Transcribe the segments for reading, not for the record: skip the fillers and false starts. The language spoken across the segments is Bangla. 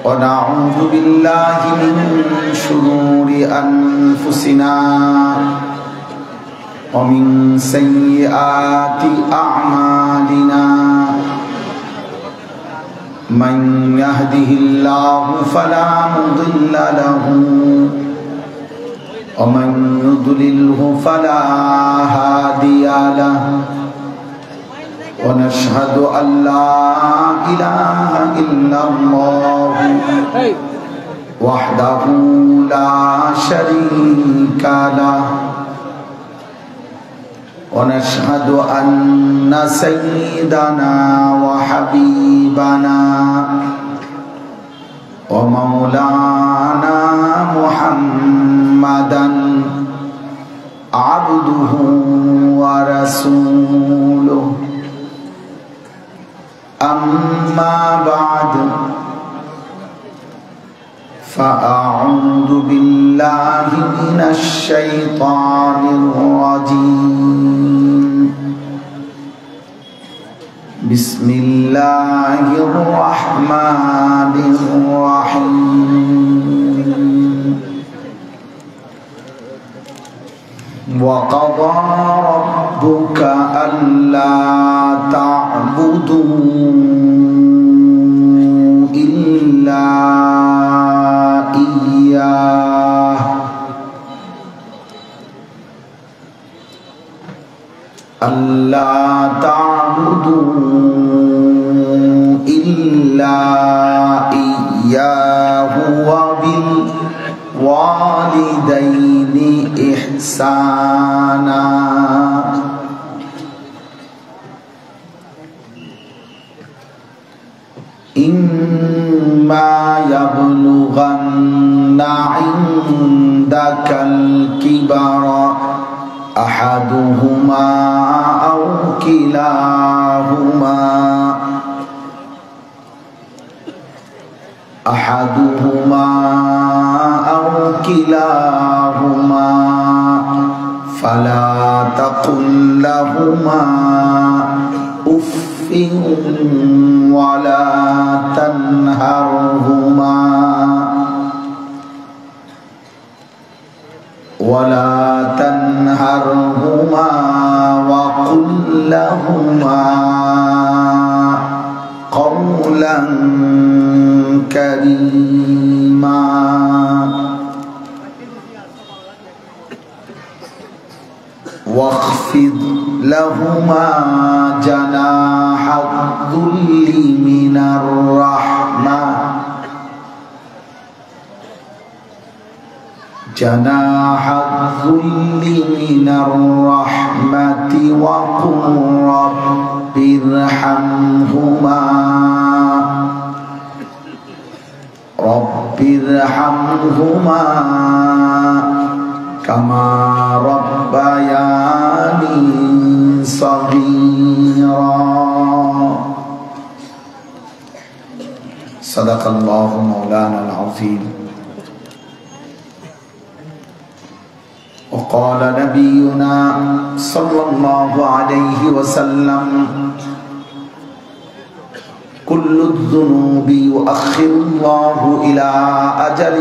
ونعوذ بالله من شرور أنفسنا ومن سيئات أعمالنا من يهده الله فلا مضل له ومن يضلله فلا هادي له ونشهد أن لا إله إلا الله وحده لا شريك له ونشهد أن سيدنا وحبيبنا ومولانا محمدا عبده ورسوله أما بعد فأعوذ بالله من الشيطان الرجيم بسم الله الرحمن الرحيم وقضى ربك ألا تعبدوا إلا إياه ألا تعبدوا إلا إياه وبالوالدين إحسانا إما يبلغن عندك الكبر أحدهما أو كلاهما فلا تقل لهما أف ولا تنهرهما وقل لهما قولا كريما واخفض لهما جناح الذل من الرحمة وقل رب ارحمهما كما ربياني صغيرا صدق الله مولانا العظيم وقال نبينا صلى الله عليه وسلم كل الذنوب يؤخر الله إلى أجل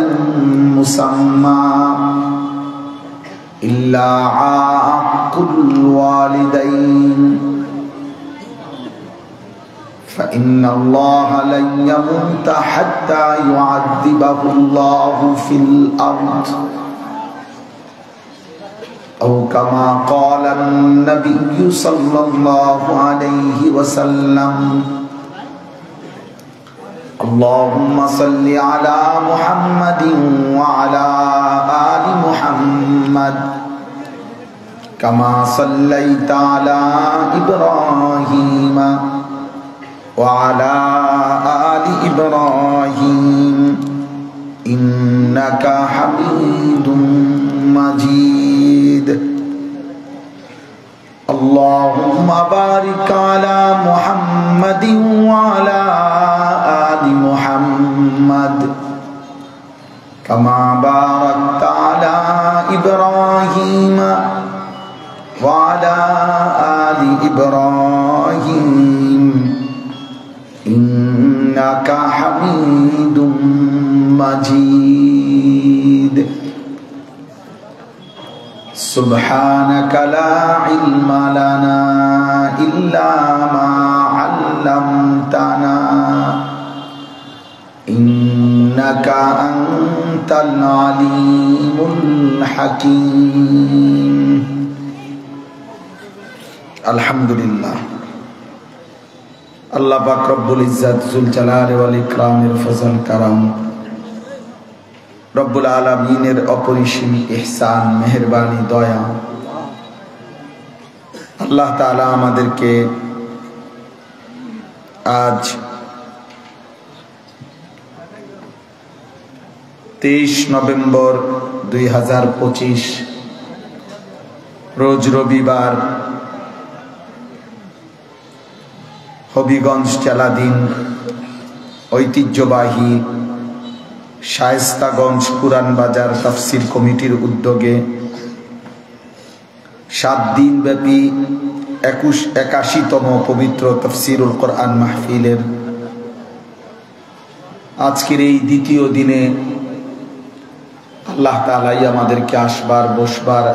مسمى إلا عاق الوالدين فإن الله لن يموت حتى يعذبه الله في الأرض أو كما قال النبي صلى الله عليه وسلم اللهم صل على محمد وعلى آل محمد كما صليت على إبراهيم وعلى آل إبراهيم إنك حميد مجيد اللهم بارك على محمد وعلى آل محمد كما باركت على إبراهيم وعلى آل إبراهيم ইন্নাকা হামিদুম মাজিদ। সুবহানাকা লা ইলমা লানা ইল্লা মা আল্লামতানা ইন্নাকা আনতাল আলিমুল হাকীম। আলহামদুলিল্লাহ। আল্লাহ পাক রব্বুল ইজ্জাত যুল জালাল ওয়াল ইকরামের ফজল কারাম, রব্বুল আলামিনের অপরিসীম ইহসান, মেহেরবানি, দয়া, আল্লাহ তাআলা আমাদেরকে আজ 23 নভেম্বর 2025 রোজ রবিবার হবিগঞ্জ জেলাধীন ঐতিহ্যবাহী শায়েস্তাগঞ্জ পুরান বাজার তাফসীর কমিটির উদ্যোগে 7 দিন ব্যাপী 81তম পবিত্র তাফসীরুল কোরআন মাহফিলের আজকের এই দ্বিতীয় দিনে আল্লাহ তাআলাই আমাদেরকে আসবার বসবার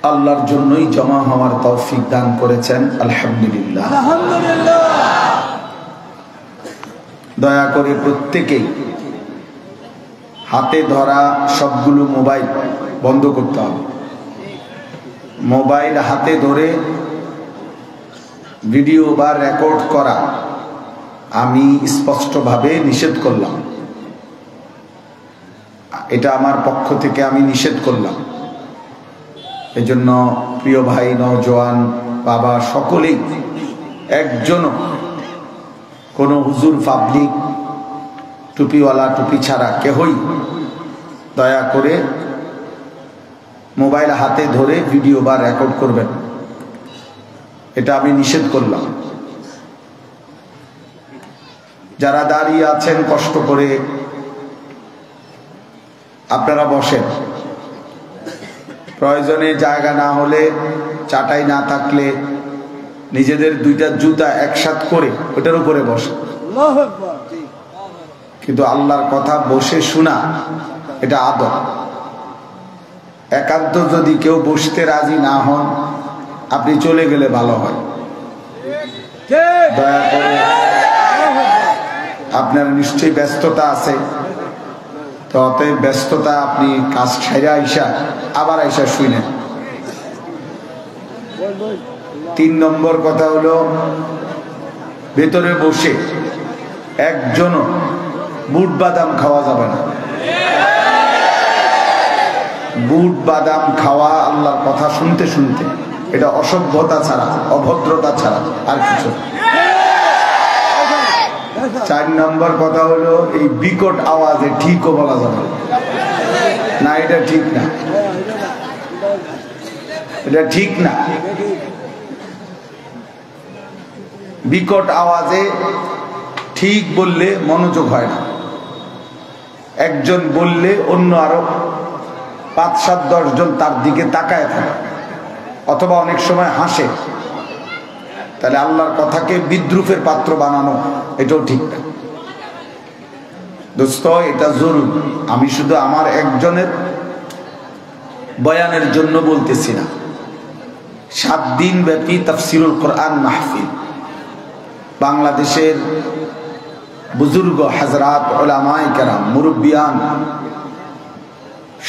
আল্লাহর জন্যই জমা হওয়ার তৌফিক দান করেছেন। আলহামদুলিল্লাহ। দয়া করে প্রত্যেকেই হাতে ধরা সবগুলো মোবাইল বন্ধ করতে হবে। মোবাইল হাতে ধরে ভিডিও বা রেকর্ড করা আমি স্পষ্টভাবে নিষেধ করলাম। এটা আমার পক্ষ থেকে আমি নিষেধ করলাম। এজন্য প্রিয় ভাই, নওজোয়ান, বাবা সকলেই, একজনও কোনো হুজুর, পাবলিক, টুপিওয়ালা, টুপি ছাড়া কেহই দয়া করে মোবাইল হাতে ধরে ভিডিও বা রেকর্ড করবেন। এটা আমি নিষেধ করলাম। যারা দাঁড়িয়ে আছেন কষ্ট করে আপনারা বসেন। প্রয়োজনে জায়গা না হলে, চাটাই না থাকলে নিজেদের 2টা জুতা একসাথে করে ওটার উপরে বসে। কিন্তু আল্লাহর কথা বসে শোনা এটা আদব। একান্ত যদি কেউ বসতে রাজি না হন, আপনি চলে গেলে ভালো হয়। দয়া করে, আপনার নিশ্চয়ই ব্যস্ততা আছে, তো অতএব ব্যস্ততা আপনি কাজ ছেড়ে আইসা আবার আইসা শুনেন। 3 নম্বর কথা হলো, ভেতরে বসে একজনও বুট বাদাম খাওয়া যাবে না। বুট বাদাম খাওয়া আল্লাহর কথা শুনতে শুনতে, এটা অসভ্যতা ছাড়া, অভদ্রতা ছাড়া আর কিছু। 4 নম্বর কথা হলো, এই বিকট আওয়াজে ঠিকও বলা যাবে না। এটা ঠিক না, এটা ঠিক না। বিকট আওয়াজে ঠিক বললে মনোযোগ হয় না। একজন বললে অন্য আরো 5, 7, 10 জন তার দিকে তাকায় থাকে, অথবা অনেক সময় হাসে। তাহলে আল্লাহর কথাকে বিদ্রুপের পাত্র বানানো এটাও ঠিক না। দোস্ত, এটা জরুরি। আমি শুধু আমার একজনের বয়ানের জন্য বলতেছি না। 7 দিন ব্যাপী তাফসীরুল কোরআন মাহফিল, বাংলাদেশের বুজুর্গ হযরত, উলামায়ে কেরাম, মুরব্বিয়ান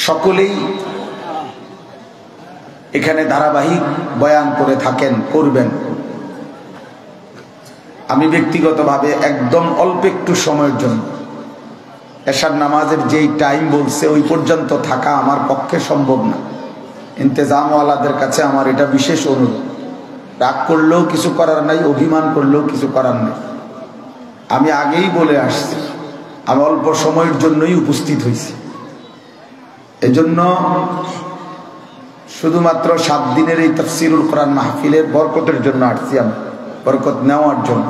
সকলেই এখানে ধারাবাহিক বয়ান করে থাকেন, করবেন। আমি ব্যক্তিগতভাবে একদম অল্প একটু সময়ের জন্য, এশার নামাজের যেই টাইম বলছে ওই পর্যন্ত থাকা আমার পক্ষে সম্ভব না। ইন্তেজামওয়ালাদের কাছে আমার এটা বিশেষ অনুরোধ। রাগ করলেও কিছু করার নাই, অভিমান করলেও কিছু করার নেই। আমি আগেই বলে আসছি, আমি অল্প সময়ের জন্যই উপস্থিত হয়েছি। এজন্য শুধুমাত্র 7 দিনের এই তাফসীরুল কোরআন মাহফিলের বরকতের জন্য আসছি, আমি বরকত নেওয়ার জন্য।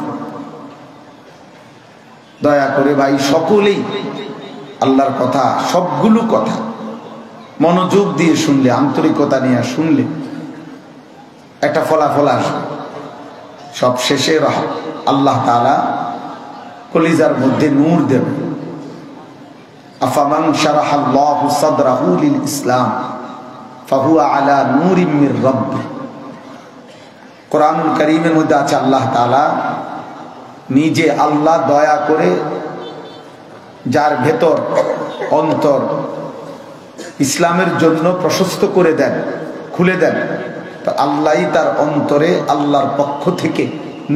দয়া করে ভাই সকলেই আল্লাহর কথা, সবগুলো কথা মনোযোগ দিয়ে শুনলে, আন্তরিকতা নিয়ে শুনলে একটা ফলাফল আসবে। সব শেষে আল্লাহ তাআলা কলিজার মধ্যে নূর দেবে। আফামান শারাহাল্লাহু সাদরাহু লিল ইসলাম ফাহুয়া আলা নূরিম মির রাব্বি। কোরআনুল কারীমের মধ্যে আছে আল্লাহ তাআলা নিজে আল্লাহ দয়া করে যার ভেতর অন্তর ইসলামের জন্য প্রশস্ত করে দেন, খুলে দেন, তো আল্লাহই তার অন্তরে আল্লাহর পক্ষ থেকে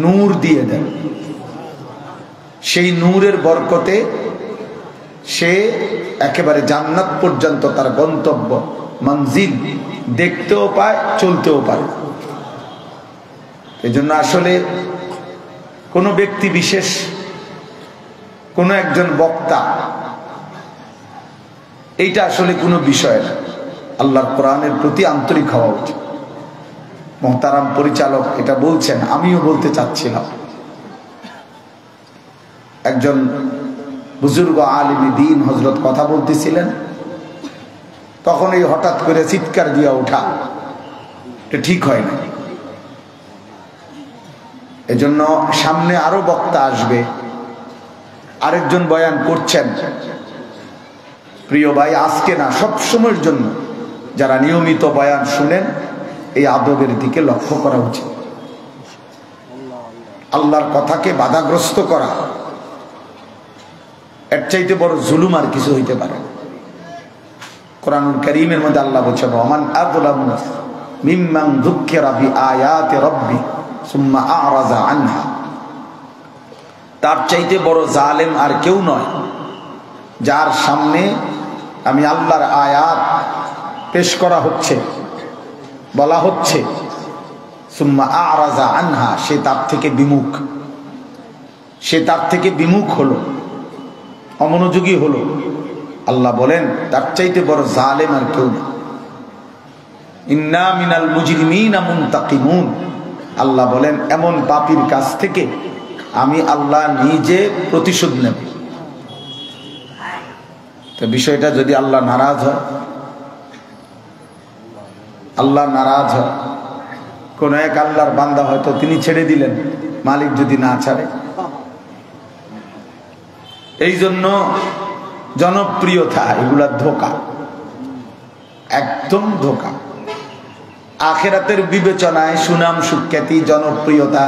নূর দিয়ে দেন। সেই নূরের বরকতে সে একেবারে জান্নাত পর্যন্ত তার গন্তব্য মঞ্জিল দেখতেও পায়, চলতেও পারে। এজন্য আসলে কোনো ব্যক্তি বিশেষ, কোনো একজন বক্তা, এইটা আসলে কোনো বিষয় না। আল্লাহর কোরআনের প্রতি আন্তরিক হওয়া উচিত। মোহতারাম পরিচালক এটা বলছেন, আমিও বলতে চাচ্ছিলাম। একজন বুজুর্গ আলিম দ্বীন হযরত কথা বলতেছিলেন, তখন এই হঠাৎ করে চিৎকার দিয়া ওঠা, এটা ঠিক হয় না। এজন্য সামনে আরো বক্তা আসবে, আরেকজন বয়ান করছেন। প্রিয় ভাই, আজকে না, সব সময়ের জন্য যারা নিয়মিত বয়ান শুনেন, এই আদবের দিকে লক্ষ্য করা উচিত। আল্লাহর কথাকে বাধাগ্রস্ত করা, এর চাইতে বড় জুলুম আর কিছু হইতে পারে। কোরআনুল কারীমের মধ্যে আল্লাহ বলেছেন, ওমান আযলামু মিম্মান যুক্কিরা বিআয়াতি রাব্বি সুম্মা আ'রাযা আনহা। তার চাইতে বড় জালেম আর কেউ নয়, যার সামনে আমি আল্লাহর আয়াত পেশ করা হচ্ছে, বলা হচ্ছে, সুম্মা আ'রাযা আনহা, সে তার থেকে বিমুখ, সে তার থেকে বিমুখ হলো, অমনোযোগী হলো। আল্লাহ বলেন তার চাইতে বড় জালেম আর কেউ না। ইন্না মিনাল মুজরিমিনা মুনতাকিমুন। আল্লাহ বলেন এমন পাপীর কাছ থেকে আমি আল্লাহ নিজে প্রতিশোধ নেব। তো বিষয়টা যদি আল্লাহ নারাজ হয়, আল্লাহ নারাজ হয়, কোন এক আল্লাহর বান্দা হয়তো তিনি ছেড়ে দিলেন, মালিক যদি না ছাড়ে। এই জন্য জনপ্রিয়তা এগুলা ধোঁকা, একদম ধোঁকা। আখিরাতের বিবেচনায় সুনাম, সুখ্যাতি, জনপ্রিয়তা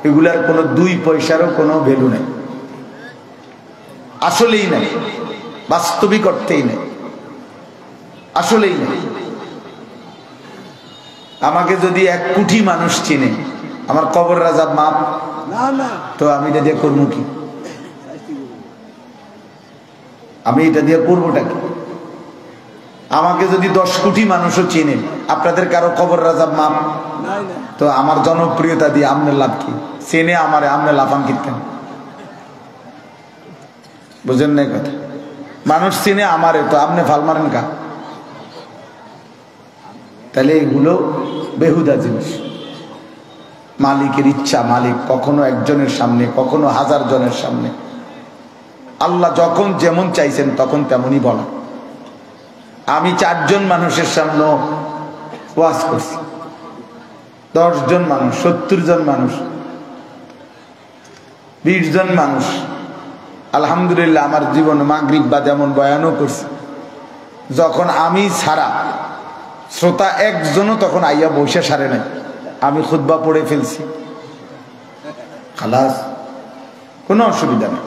এগুলার কোনো 2 পয়সারও কোনো ভ্যালু নেই, আসলেই নেই, বাস্তবিক অর্থেই নেই, আসলেই নেই। আমাকে যদি 1 কোটি মানুষ চিনে, আমার কবর রাজা মাপ, তো আমি এটা দিয়ে করবো কি? আমি এটা দিয়ে করবোটা কি? আমাকে যদি 10 কোটি মানুষও চিনে, আপনাদের কারো কবর রাজা মাপ, তো আমার জনপ্রিয়তা দিয়ে আমনের লাভ কি? চেনে আমারে, আমনে লাফান কিনতেন, বুঝেন না কথা? মানুষ চিনে আমারে, তো আপনি ফাল মারেন কা? তাহলে এগুলো বেহুদা জিনিস। মালিকের ইচ্ছা, মালিক কখনো একজনের সামনে, কখনো 1000 জনের সামনে। আল্লাহ যখন যেমন চাইছেন তখন তেমনই বলা। আমি 4 জন মানুষের সামনে ওয়াজ করছি, 10 জন মানুষ, 70 জন মানুষ, 20 জন মানুষ। আলহামদুলিল্লাহ আমার জীবনে মাগরিব বা যেমন বয়ানও করছি। যখন আমি ছাড়া শ্রোতা একজনও তখন আইয়া বসে সারে নাই, আমি খুতবা পড়ে ফেলছি, খালাস, কোনো অসুবিধা নেই।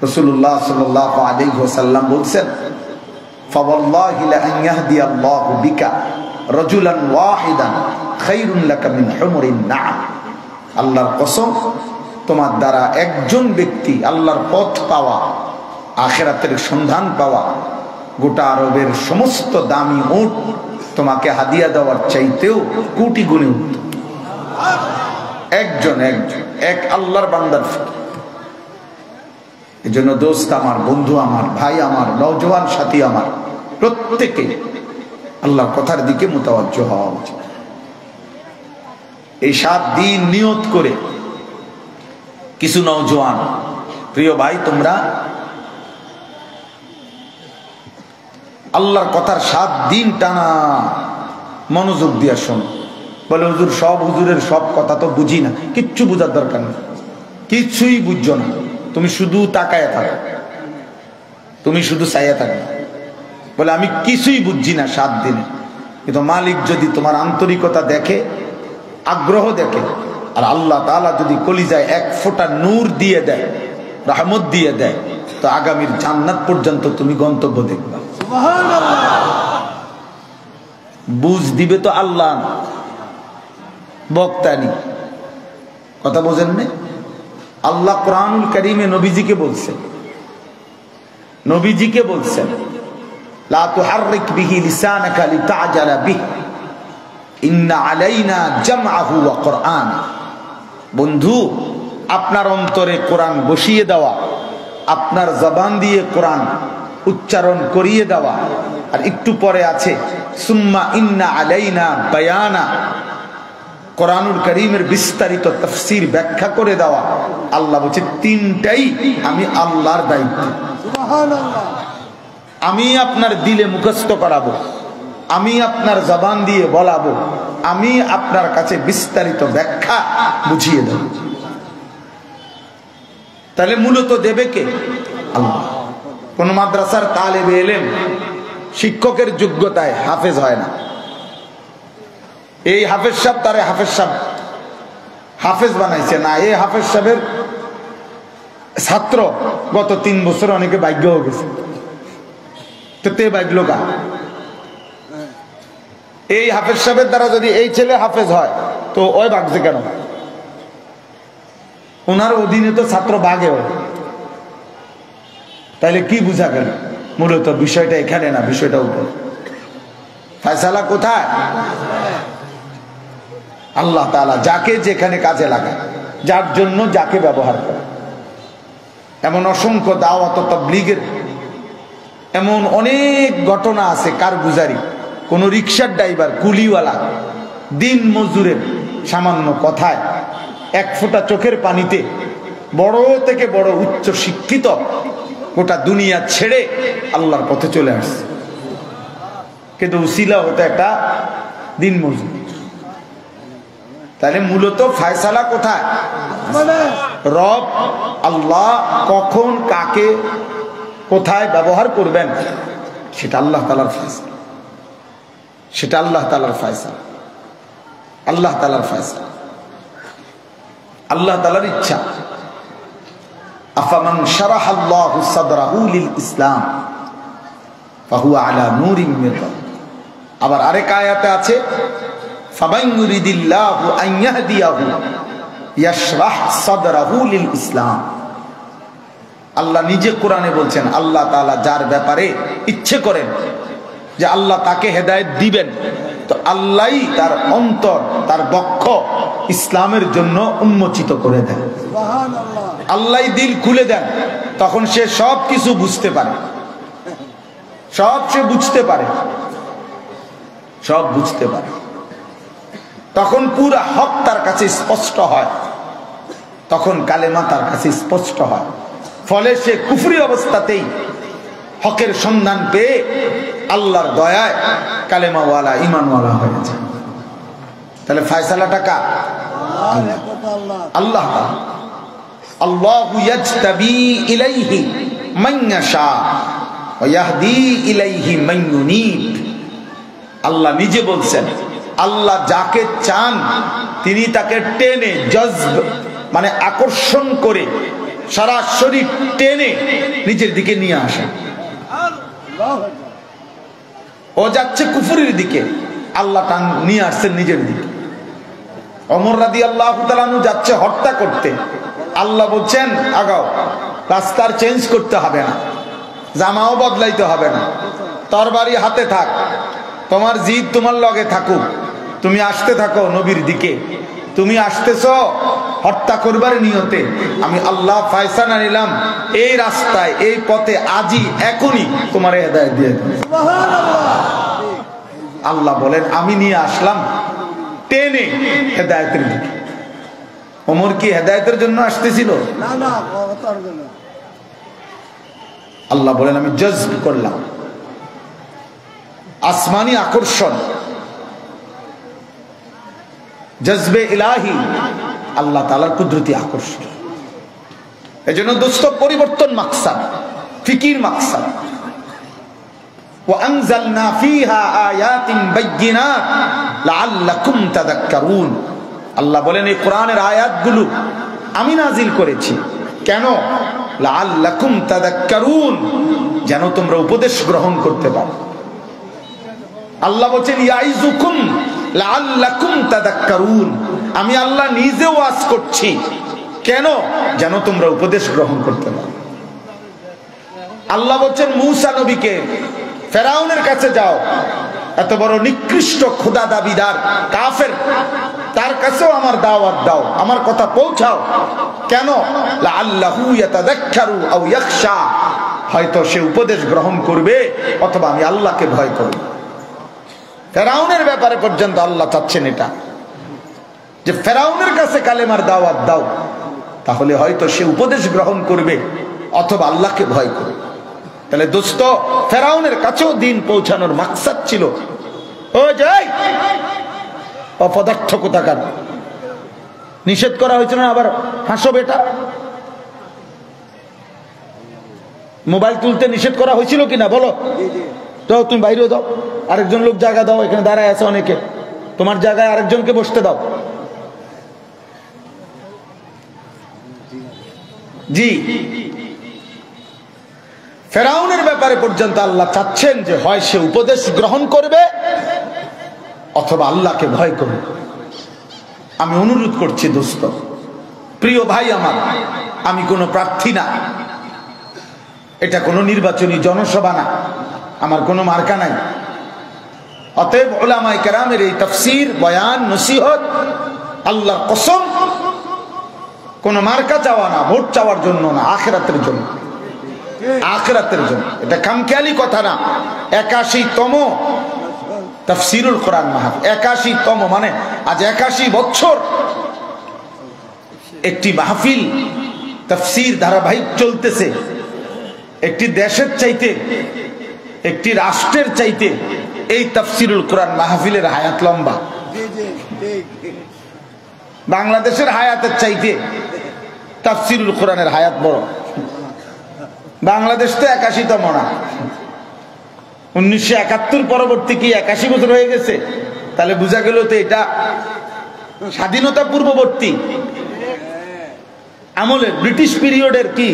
রাসূলুল্লাহ সাল্লাল্লাহু আলাইহি ওয়াসাল্লাম বলছেন, ফাওয়াল্লাহি লা আন ইয়াহদিয়াল্লাহু বিকা রাজুলান ওয়াহিদান খায়রুন লাকা মিন হুমরিন না'ম। আল্লাহর কসম, তোমার দ্বারা একজন ব্যক্তি আল্লাহর পথ পাওয়া, আখিরাতের সন্ধান পাওয়া, গোটা আরবের সমস্ত দামি উট তোমাকে হাদিয়া দেওয়ার চাইতেও কোটি গুণে উত্তম। একজন এক আল্লাহর বান্দার। এজন্য দোস্ত আমার, বন্ধু আমার, ভাই আমার, নওজোয়ান সাথী আমার, প্রত্যেকে আল্লাহর কথার দিকে মুতাওয়াজ্জহ হওয়া উচিত। এই 7 দিন নিয়ত করে কিছু নওজোয়ান, প্রিয় ভাই, তোমরা আল্লাহর কথার 7 দিন টানা মনোযোগ দিয়ে শোনো। বলে হুজুর, সব হুজুরের সব কথা তো বুঝি না। কিচ্ছু বোঝার দরকার নেই, কিছুই বুঝছো না, তুমি শুধু তাকায় থাকো, তুমি শুধু চাইয়া থাকো, বলে আমি কিছুই বুঝছি না 7 দিনে। কিন্তু মালিক যদি তোমার আন্তরিকতা দেখে, আগ্রহ দেখে, আর আল্লাহ তাআলা যদি কলিজায় 1 ফোঁটা নূর দিয়ে দেয়, রহমত দিয়ে দেয়, তো আগামীর জান্নাত পর্যন্ত তুমি গন্তব্য দেখবা। সুবহানাল্লাহ। বুঝ দিবে তো আল্লাহ, বক্তানি। কথা বোঝেন না? আল্লাহ কোরআনুল কারীমে নবীজিকে বলছেন, নবীজিকে বলছেন লা তুহাররিক বিহি লিসানাকা লিতা'জালা বিহি ইন্না আলাইনা জামআহু ওয়া কুরআন। বন্ধু, আপনার অন্তরে কোরআন বসিয়ে দেওয়া, আপনার জবান দিয়ে কোরআন উচ্চারণ করিয়ে দেওয়া, আর একটু পরে আছে সুম্মা ইন্না আলাইনা বায়ানা, কোরআনুল কারীমের বিস্তারিত তাফসীর ব্যাখ্যা করে দেওয়া। আল্লাহ বলছে 3টাই আমি আল্লাহর দায়িত্ব। সুবহানাল্লাহ। আমি আপনার দিলে মুখস্থ করাবো, আমি আপনার জবান দিয়ে বলাবো, আমি আপনার কাছে বিস্তারিত ব্যাখ্যা বুঝিয়ে দেব। তাহলে মূলত দেবে কে? আল্লাহ। কোন মাদ্রাসার তালেবে ইলম শিক্ষকের যোগ্যতায় হাফেজ হয় না। এই হাফেজ সাহেব তারে হাফেজ সাহেব হাফেজ বানাইছে না, এই হাফেজ সাহেবের ছাত্র গত 3 বছর অনেকে ভাগ্য হয়ে গেছে, তো তে ভাগ্য কা? এই হাফেজ সাহেবের দ্বারা যদি এই ছেলে হাফেজ হয়, তো ওই ভাগছে কেন? ওনার অধীনে তো ছাত্র ভাগে হয়। তাইলে কি বুঝা গেল? মূলত বিষয়টা এখানে না, বিষয়টা উপর। ফয়সালা কোথায়? আল্লাহ তাআলা যাকে যেখানে কাজে লাগায়, যার জন্য যাকে ব্যবহার করে। এমন অসংখ্য দাওয়াত ও তাবলীগের এমন অনেক ঘটনা আছে। কারগুজারি, কোন রিকশার ড্রাইভার, কুলিওয়ালা, দিন মজুরের সামান্য কথায়, 1 ফোঁটা চোখের পানিতে বড় থেকে বড় উচ্চ শিক্ষিত গোটা দুনিয়া ছেড়ে আল্লাহর পথে চলে আসছে, কিন্তু উসিলা হতো একটা দিন মজুর। তাহলে মূলত ফয়সালা কোথায়? রব আল্লাহ কখন কাকে কোথায় ব্যবহার করবেন সেটা আল্লাহ তাআলার ফয়সালা, সেটা আল্লাহ তাআলার ফয়সালা, আল্লাহ তাআলার ফয়সালা, আল্লাহ তাআলার ইচ্ছা। আফামান শারাহাল্লাহু সাদরাহু লিল ইসলাম ফাহুয়া আলা নূরিন মির রাব্বিহি। আবার আরেক আয়াতে আছে ফামান ইউরিদিল্লাহু আন ইয়াহদিয়াহু ইয়াশরাহ সাদরাহু লিল ইসলাম। আল্লাহ নিজে কোরআনে বলছেন, আল্লাহ তাআলা যার ব্যাপারে ইচ্ছে করেন যে আল্লাহ তাকে হেদায়েত দিবেন, তো আল্লাহই তার অন্তর, তার বক্ষ ইসলামের জন্য উন্মোচিত করে দেন। সুবহানাল্লাহ। আল্লাহই দিল খুলে দেন, তখন সে সব কিছু বুঝতে পারে, সব সে বুঝতে পারে, সব বুঝতে পারে। তখন পুরা হক তার কাছে স্পষ্ট হয়, তখন কালেমা তার কাছে স্পষ্ট হয়। ফলে সে কুফরি অবস্থাতেই হকের সন্ধান পেয়ে আল্লাহর দয়ায় কালেমাওয়ালা, ঈমানওয়ালা হয়ে যায়। তাহলে ফয়সালাটা কার? আল্লাহ। আল্লাহু ইয়াজতাবি ইলাইহি মান ইয়াশা ওয়া ইয়াহদি ইলাইহি মান ইউনিব। আল্লাহ নিজে বলছেন, আল্লাহ যাকে চান তিনি তাকে টেনে, জজব মানে আকর্ষণ করে, সরাসরি টেনে নিজের দিকে নিয়ে আসেন। ও যাচ্ছে কুফরির দিকে, আল্লাহ টান নিয়ে আসছেন নিজের দিকে। ওমর রাদিয়াল্লাহু তাআলা আনহু যাচ্ছে হত্যা করতে, আল্লাহ বলছেন আগাও, রাস্তার চেঞ্জ করতে হবে না, জামাও বদলাইতে হবে না, তরবারি হাতে থাক, তোমার জিদ তোমার লগে থাকুক, তুমি আসতে থাকো নবীর দিকে। তুমি আসতেছ হত্যা করবার নিয়তে, আমি আল্লাহ ফয়সালা নিলাম এই রাস্তায়, এই পথে আজই এখনই তোমার হেদায়েত দিয়ে দেব। সুবহানাল্লাহ। আল্লাহ বলেন আমি নিয়ে আসলাম টেনে হেদায়েতের দিকে। ওমর কি হেদায়েতের জন্য আসতেছিল? না না, আল্লাহ বলেন আমি জজব করলাম, আসমানি আকর্ষণ, জজবে ইলাহি, আল্লাহ তাআলার কুদরতি আকর্ষণ। এজন্য দোস্ত পরিবর্তন মাকসাদ, ফিকির মাকসাদ। وأنزلنا فيها آيات بينات لعلكم تذكرون। আল্লাহ বলেন এই কোরআনের আয়াতগুলো আমি নাজিল করেছি কেন? লাআল্লাকুম তাযাক্কারুন, যেন তোমরা উপদেশ গ্রহণ করতে পারো। আল্লাহ বলেন ইয়াইযুকুম লাআল্লাকুম তাযাক্কারুন, আমি আল্লাহ নিজে ওয়াজ করছি কেন? যেন তোমরা উপদেশ গ্রহণ করতে পারো। আল্লাহ বলেন মূসা নবীকে ফেরাউনের কাছে যাও, এত বড় নিকৃষ্ট খোদা দাবিদার কাফের, তার কাছেও আমার দাওয়াত দাও, আমার কথা পৌঁছাও। কেন? লাআল্লাহু ইয়াতাযাক্কারু আও ইয়াখশা, হয়তো সে উপদেশ গ্রহণ করবে অথবা আমি আল্লাহকে ভয় করব। ফেরাউনের ব্যাপারে পর্যন্ত আল্লাহ চাচ্ছেন এটা, যে ফেরাউনের কাছে কালেমার দাওয়াত দাও, তাহলে হয়তো সে উপদেশ গ্রহণ করবে অথবা আল্লাহকে ভয় করবে। তাহলে দোস্ত ফেরাউনের কাছেও দিন পৌঁছানোর মাকসাদ ছিল। ও যাই অপদার্থ কোথাকার, নিষেধ করা হয়েছে না আবার হাসো বেটা? মোবাইল তুলতে নিষেধ করা হয়েছিল কিনা বলো? যাও তুমি বাইরে যাও, আরেকজন লোক জায়গা দাও, এখানে দাঁড়ায় আছে অনেকে, তোমার জায়গায় আরেকজনকে বসতে দাও। জি, ফেরাউনের ব্যাপারে পর্যন্ত আল্লাহ চাচ্ছেন যে হয় সে উপদেশ গ্রহণ করবে অথবা আল্লাহকে ভয় করবে। আমি অনুরোধ করছি দোস্ত, প্রিয় ভাই আমার, আমি কোনো প্রার্থী না, এটা কোনো নির্বাচনী জনসভা না, আমার কোনো মার্কা নাই। অতএব উলামায়ে কেরামের এই তাফসীর, বয়ান, নসিহত আল্লাহর কসম কোনো মার্কা চাওয়া না, ভোট চাওয়ার জন্য না, আখিরাতের জন্য, আখিরাতের জন্য। এটা কামখেয়ালি কথা না। 81তম তাফসীরুল কোরআন মাহফিল, 81তম মানে আজ 81 বছর একটি মাহফিল তাফসীর ধারাবাহিক চলতেছে। একটি দেশের চাইতে, একটি রাষ্ট্রের চাইতে এই তাফসীরুল কোরআন মাহফিলের হায়াত লম্বা। বাংলাদেশের হায়াতের চাইতে তাফসীরুল কোরআনের হায়াত বড়। বাংলাদেশ তো 81তম না, 1971 পরবর্তী কি 81 বছর হয়ে গেছে? তাহলে বোঝা গেল তো এটা স্বাধীনতা পূর্ববর্তী আমলের, ব্রিটিশ পিরিয়ডের কি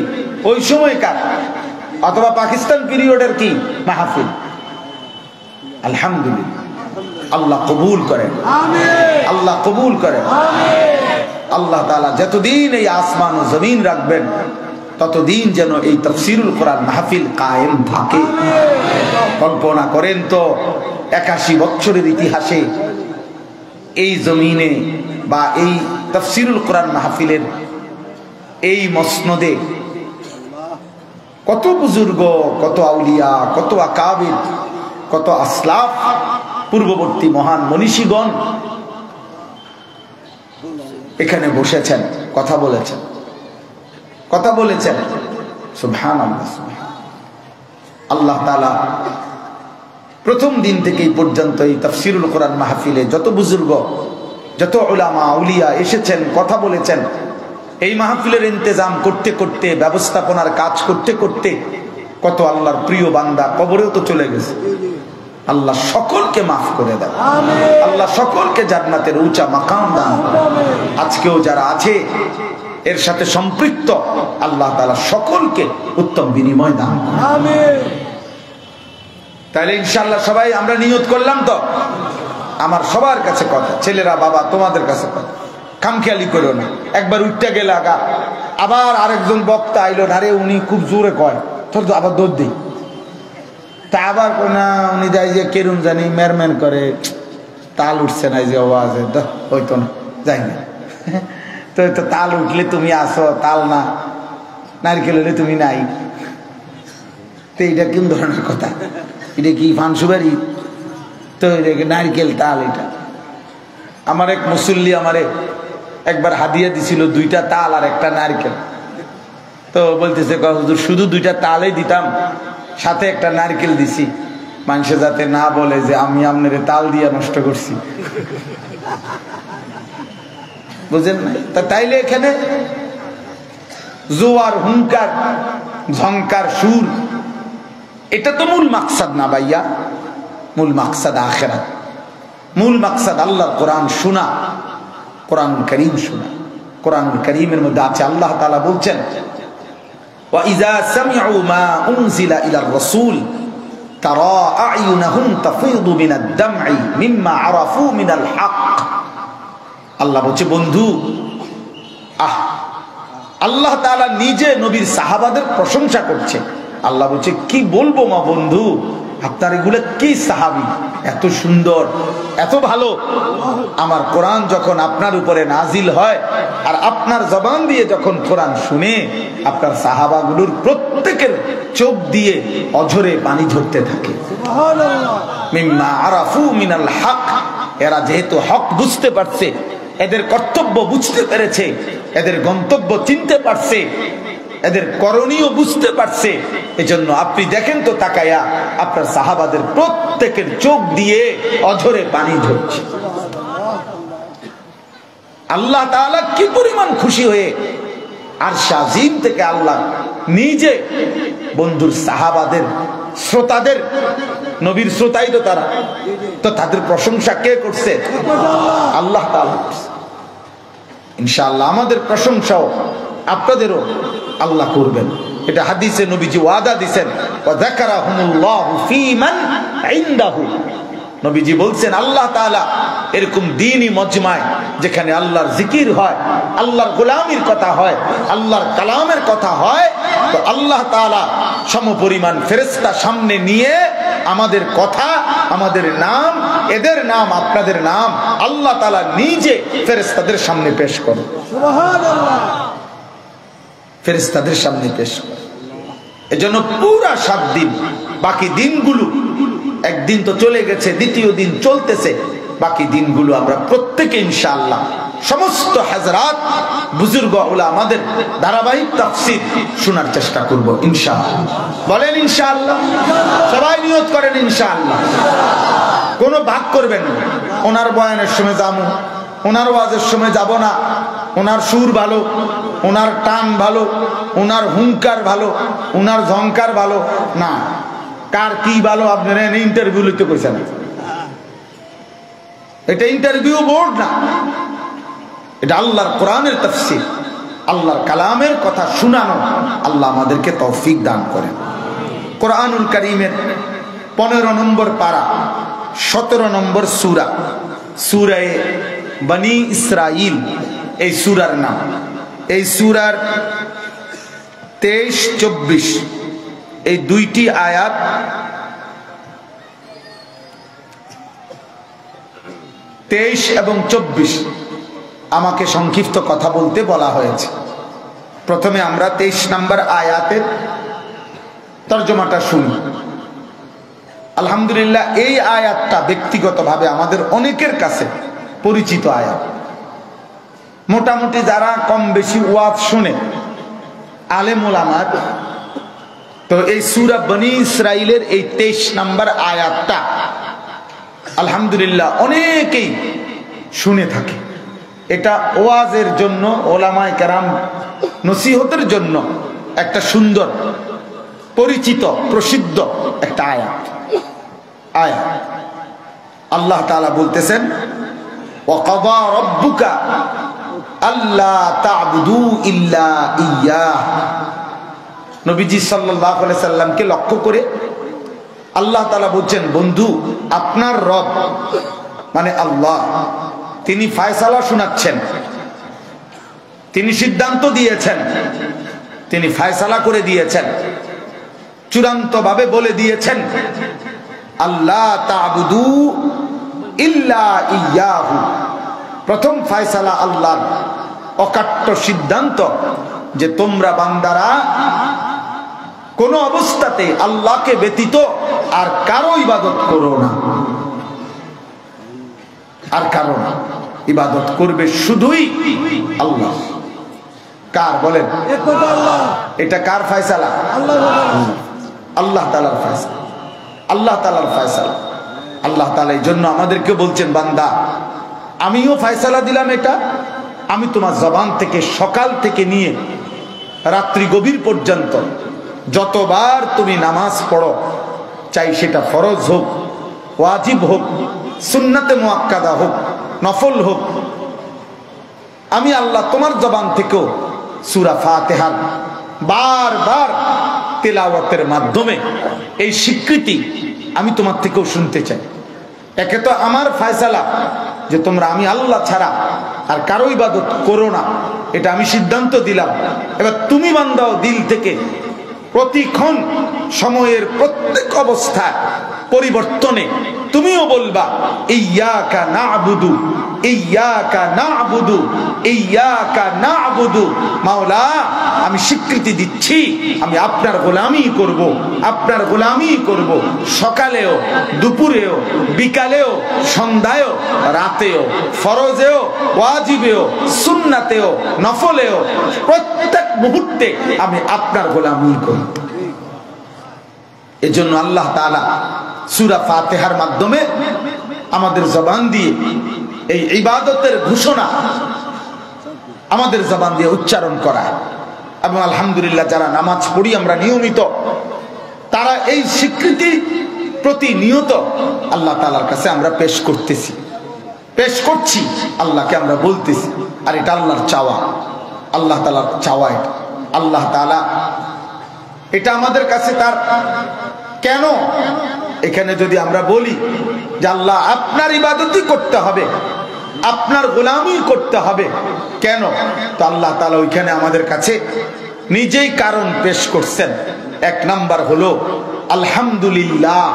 ওই সময়কার, অথবা পাকিস্তান পিরিয়ডের কি মাহফিল। আলহামদুলিল্লাহ, আল্লাহ কবুল করেন, আল্লাহ কবুল করেন। আল্লাহ তাআলা যতদিন এই আসমান ও জমিন রাখবেন ততদিন যেন এই তাফসীরুল কোরআন মাহফিল কায়েম থাকে। কল্পনা করেন তো 81 বছরের ইতিহাসে এই জমিনে বা এই তাফসীরুল কোরআন মাহফিলের এই মসনদে কত বুজুর্গ, কত আউলিয়া, কত আকাবির, কত আসলাফ, পূর্ববর্তী মহান মনীষীগণ এখানে বসেছেন, কথা বলেছেন, কথা বলেছেন। সুবহানাল্লাহ, আল্লাহ তাআলা প্রথম দিন থেকে এই পর্যন্ত এই তাফসীরুল কোরআন মাহফিলে যত বুজুর্গ, যত উলামা আউলিয়া এসেছেন, কথা বলেছেন, এই মাহফিলের ইন্তজাম করতে করতে, ব্যবস্থাপনার কাজ করতে করতে কত আল্লাহর প্রিয় বান্দা কবরেও তো চলে গেছে। আল্লাহ সকলকে মাফ করে দেন, আল্লাহ সকলকে জান্নাতের উঁচা মাকাম দান করেন। আজকেও যারা আছে এর সাথে সম্পৃক্ত, আল্লাহ তাআলা সকলকে উত্তম বিনিময় দান করেন। আমিন। তাহলে ইনশাআল্লাহ সবাই আমরা নিয়ত করলাম তো? আমার সবার কাছে কথা, ছেলেরা, বাবা, তোমাদের কাছে কথা, খামখেয়ালি করো না। একবার উঠতে গেলে আগা আবার আরেকজন বক্তা আইলো, আরে উনি খুব জোরে কয়, তোর তো আবার দৌড় দিই, তা আবার না উনি যাই যে কেরুম জানি মেরমেন করে, তাল উঠছে না, যে আওয়াজে হইতো না, যাই না। তো তাল উঠলে তুমি আসো, তাল না, নারকেল হলে তুমি নাই। তো এটা কোন ধরনের কথা? এটা কি ফানসুবারি? তো নারকেল তাল এটা। আমার এক মুসল্লি আমারে একবার হাদিয়া দিছিল 2টা তাল আর একটা নারকেল। তো বলতেছে হুজুর শুধু 2টা তালই দিতাম, সাথে একটা নারকেল দিছি, মানুষে যাতে না বলে যে আমি আপনার তাল দিয়া নষ্ট করছি। বুঝেন না? তা তাইলে এখানে জোয়ার, হুঙ্কার, ঝংকার, সুর, এটা তো মূল মাকসাদ না ভাইয়া। মূল মাকসাদ আখিরাত, মূল মাকসাদ আল্লাহর কোরআন শোনা, কোরআনুল কারীম শোনা। কোরআনুল কারীমের মধ্যে আছে আল্লাহ তাআলা বলছেন, ওয়া ইযা সামি'ু মা উনজিলা ইলার রাসূল তারা আ'য়ুনাহুম তাফীদু মিনাদ দাম'i মিম্মা আরাফু মিনাল হক। আল্লাহ বলছে বন্ধু, আল্লাহ তাআলা নিজে নবীর সাহাবাদের প্রশংসা করছে। আল্লাহ বলছে কি বলবো মা বন্ধু, আপনার এগুলো কি সাহাবী, এত সুন্দর, এত ভালো। আমার কোরআন যখন আপনার উপরে নাজিল হয় আর আপনার জবান দিয়ে যখন কোরআন শুনে, আপনার সাহাবাগুলোর প্রত্যেকের চোখ দিয়ে অঝরে পানি ঝরতে থাকে। মিম্মা আরাফু মিনাল হক, এরা যেহেতু হক বুঝতে পারছে, এদের কর্তব্য বুঝতে পেরেছে, এদের গন্তব্য চিনতে পারছে, এদের করণীয় বুঝতে পারছে, এজন্য আপনি দেখেন তো তাকায়া, আপনার সাহাবাদের প্রত্যেকের চোখ দিয়ে অঝরে পানি ঝরছে। আল্লাহ তাআলা কি পরিমাণ খুশি হয়ে আরশ আজিম থেকে আল্লাহ নিজে বন্ধুর সাহাবাদের, শ্রোতাদের, নবীর শ্রোতাই তো তারা, তো তাদের প্রশংসা কে করছে? আল্লাহ তাআলা। ইনশাআল্লাহ আমাদের প্রশংসাও আপনাদেরও আল্লাহ করবেন। এটা হাদিসে নবীজি ওয়াদা দিবেন, ওয়া যাকারাহুমুল্লাহু ফীমান ইনদাহু। নবীজি বলছেন আল্লাহ তাআলা এরকম দ্বীনি মজমায়, যেখানে আল্লাহর জিকির হয়, আল্লাহর গোলামির কথা হয়, আল্লাহর কালামের কথা হয়, তো আল্লাহ তাআলা সমপরিমাণ ফেরেশতা সামনে নিয়ে আমাদের কথা, আমাদের নাম, এদের নাম, আপনাদের নাম আল্লাহ তাআলা নিজে ফেরেশতাদের সামনে পেশ করে। সুবহানাল্লাহ। ফেরেশতাদের সামনে পেশ করে। এজন্য পুরা 7 দিন, বাকি দিনগুলো, একদিন তো চলে গেছে, দ্বিতীয় দিন চলতেছে, বাকি দিনগুলো আমরা প্রত্যেকে ইনশাআল্লাহ সমস্ত হযরত বুজুর্গ উলামাদের ধারাবাহিক তাফসীর শোনার চেষ্টা করব ইনশাআল্লাহ। বলেন ইনশাআল্লাহ, সবাই নিয়ত করেন ইনশাআল্লাহ। কোনো ভাগ করবেন না, ওনার বয়ানের সময় যাবো, ওনার ওয়াজের সময় যাব না, ওনার সুর ভালো, ওনার টান ভালো, ওনার হুঙ্কার ভালো, ওনার ঝংকার ভালো না। কার কি ভালো আপনারা ইন্টারভিউ লিখতে কইছেন, এটা ইন্টারভিউ বোর্ড না, এটা আল্লাহর কোরআনের তাফসীর, আল্লাহর কালামের কথা শোনানো। আল্লাহ আমাদেরকে তৌফিক দান করেন। কোরআনুল কারীমের 15 নম্বর পারা, 17 নম্বর সূরা, সূরা বনী ইসরাইল এই সূরার নাম। এই সূরার 23-24 এই দুইটি আয়াত, 23 এবং 24 আমাকে সংক্ষিপ্ত কথা বলতে বলা হয়েছে। প্রথমে আমরা 23 নম্বর আয়াতের তরজমাটা শুনি। আলহামদুলিল্লাহ, এই আয়াতটা ব্যক্তিগতভাবে আমাদের অনেকের কাছে পরিচিত আয়াত। মোটামুটি যারা কম বেশি ওয়াজ শুনে, আলেম ওলামা, তো এই সূরা বনী ইসরাইলের এই 23 নম্বর আয়াতটা আলহামদুলিল্লাহ অনেকেই শুনে থাকে। এটা ওয়াজের জন্য, ওলামায়ে কেরাম নসিহতের জন্য একটা সুন্দর পরিচিত প্রসিদ্ধ একটা আয়াত। আল্লাহ তাআলা বলতেছেন, ওয়া কাযা রাব্বুকা আল্লা তা'বুদু ইল্লা ইয়্যাহ। নবীজি সাল্লাল্লাহু আলাইহি সাল্লামকে লক্ষ্য করে আল্লাহ তাআলা বলছেন, বন্ধু আপনার রব মানে আল্লাহ, তিনি ফয়সালা শোনাচ্ছেন, তিনি সিদ্ধান্ত দিয়েছেন, তিনি ফয়সালা করে দিয়েছেন, চূড়ান্ত ভাবে বলে দিয়েছেন, আল্লাহ তা'বুদু ইল্লা ইয়্যাহু। প্রথম ফয়সালা আল্লাহর অকাট্য সিদ্ধান্ত যে তোমরা বান্দারা কোন অবস্থাতে আল্লাহকে ব্যতীত আর কারো ইবাদত করো না, আর কারো না, ইবাদত করবে শুধুই আল্লাহ। কার বলেন? এটা কার ফয়সালা? আল্লাহ তাআলার ফয়সালা, আল্লাহ তাআলার ফয়সালা। আল্লাহ তাআলা এই জন্য আমাদেরকে বলছেন, বান্দা আমিও ফয়সালা দিলাম, এটা আমি তোমার জবান থেকে সকাল থেকে নিয়ে রাত্রি গভীর পর্যন্ত যতবার তুমি নামাজ পড়ো, চাই সেটা ফরজ হোক, ওয়াজিব হোক, সুন্নাতে মুআক্কাদা হোক, নফল হোক, আমি আল্লাহ তোমার জবান থেকেও সূরা ফাতিহার বারবার তেলাওয়াতের মাধ্যমে এই স্বীকৃতি আমি তোমার থেকেও শুনতে চাই। একে তো আমার ফয়সালা যে তোমরা আমি আল্লাহ ছাড়া আর কারো ইবাদত করো না, এটা আমি সিদ্ধান্ত দিলাম। এবার তুমি বান্দাও দিল থেকে প্রতিক্ষণ সময়ের প্রত্যেক অবস্থায় পরিবর্তনে তুমিও বলবা ইয়্যাকা না'বুদু, ইয়্যাকা না'বুদু, ইয়্যাকা না'বুদু। মাওলা, আমি স্বীকৃতি দিচ্ছি আমি আপনার গোলামি করব, আপনার গোলামি করব, সকালেও, দুপুরেও, বিকালেও, সন্ধ্যায়ও, রাতেও, ফরজেও, ওয়াজিবেও, সুন্নাতেও, নফলেও, প্রত্যেক মুহূর্তে আমি আপনার গোলামি করব। এজন্য আল্লাহ তাআলা সূরা ফাতিহার মাধ্যমে আমাদের জবান দিয়ে এই ইবাদতের ঘোষণা আমাদের জবান দিয়ে উচ্চারণ করায়। এবং আলহামদুলিল্লাহ যারা নামাজ পড়ি আমরা নিয়মিত, তারা এই স্বীকৃতি প্রতিনিয়ত আল্লাহ তাআলার কাছে আমরা পেশ করছি, আল্লাহকে আমরা বলতেছি। আর এটা আল্লাহর চাওয়া, আল্লাহ তাআলার চাওয়া এটা। আল্লাহ তাআলা এটা আমাদের কাছে তার কেন, এখানে যদি আমরা বলি যে আল্লাহ আপনার ইবাদতই করতে হবে, আপনার গোলামি করতে হবে, কেন? তো আল্লাহ তাআলা ওইখানে আমাদের কাছে নিজেই কারণ পেশ করছেন। এক নাম্বার হলো আলহামদুলিল্লাহ,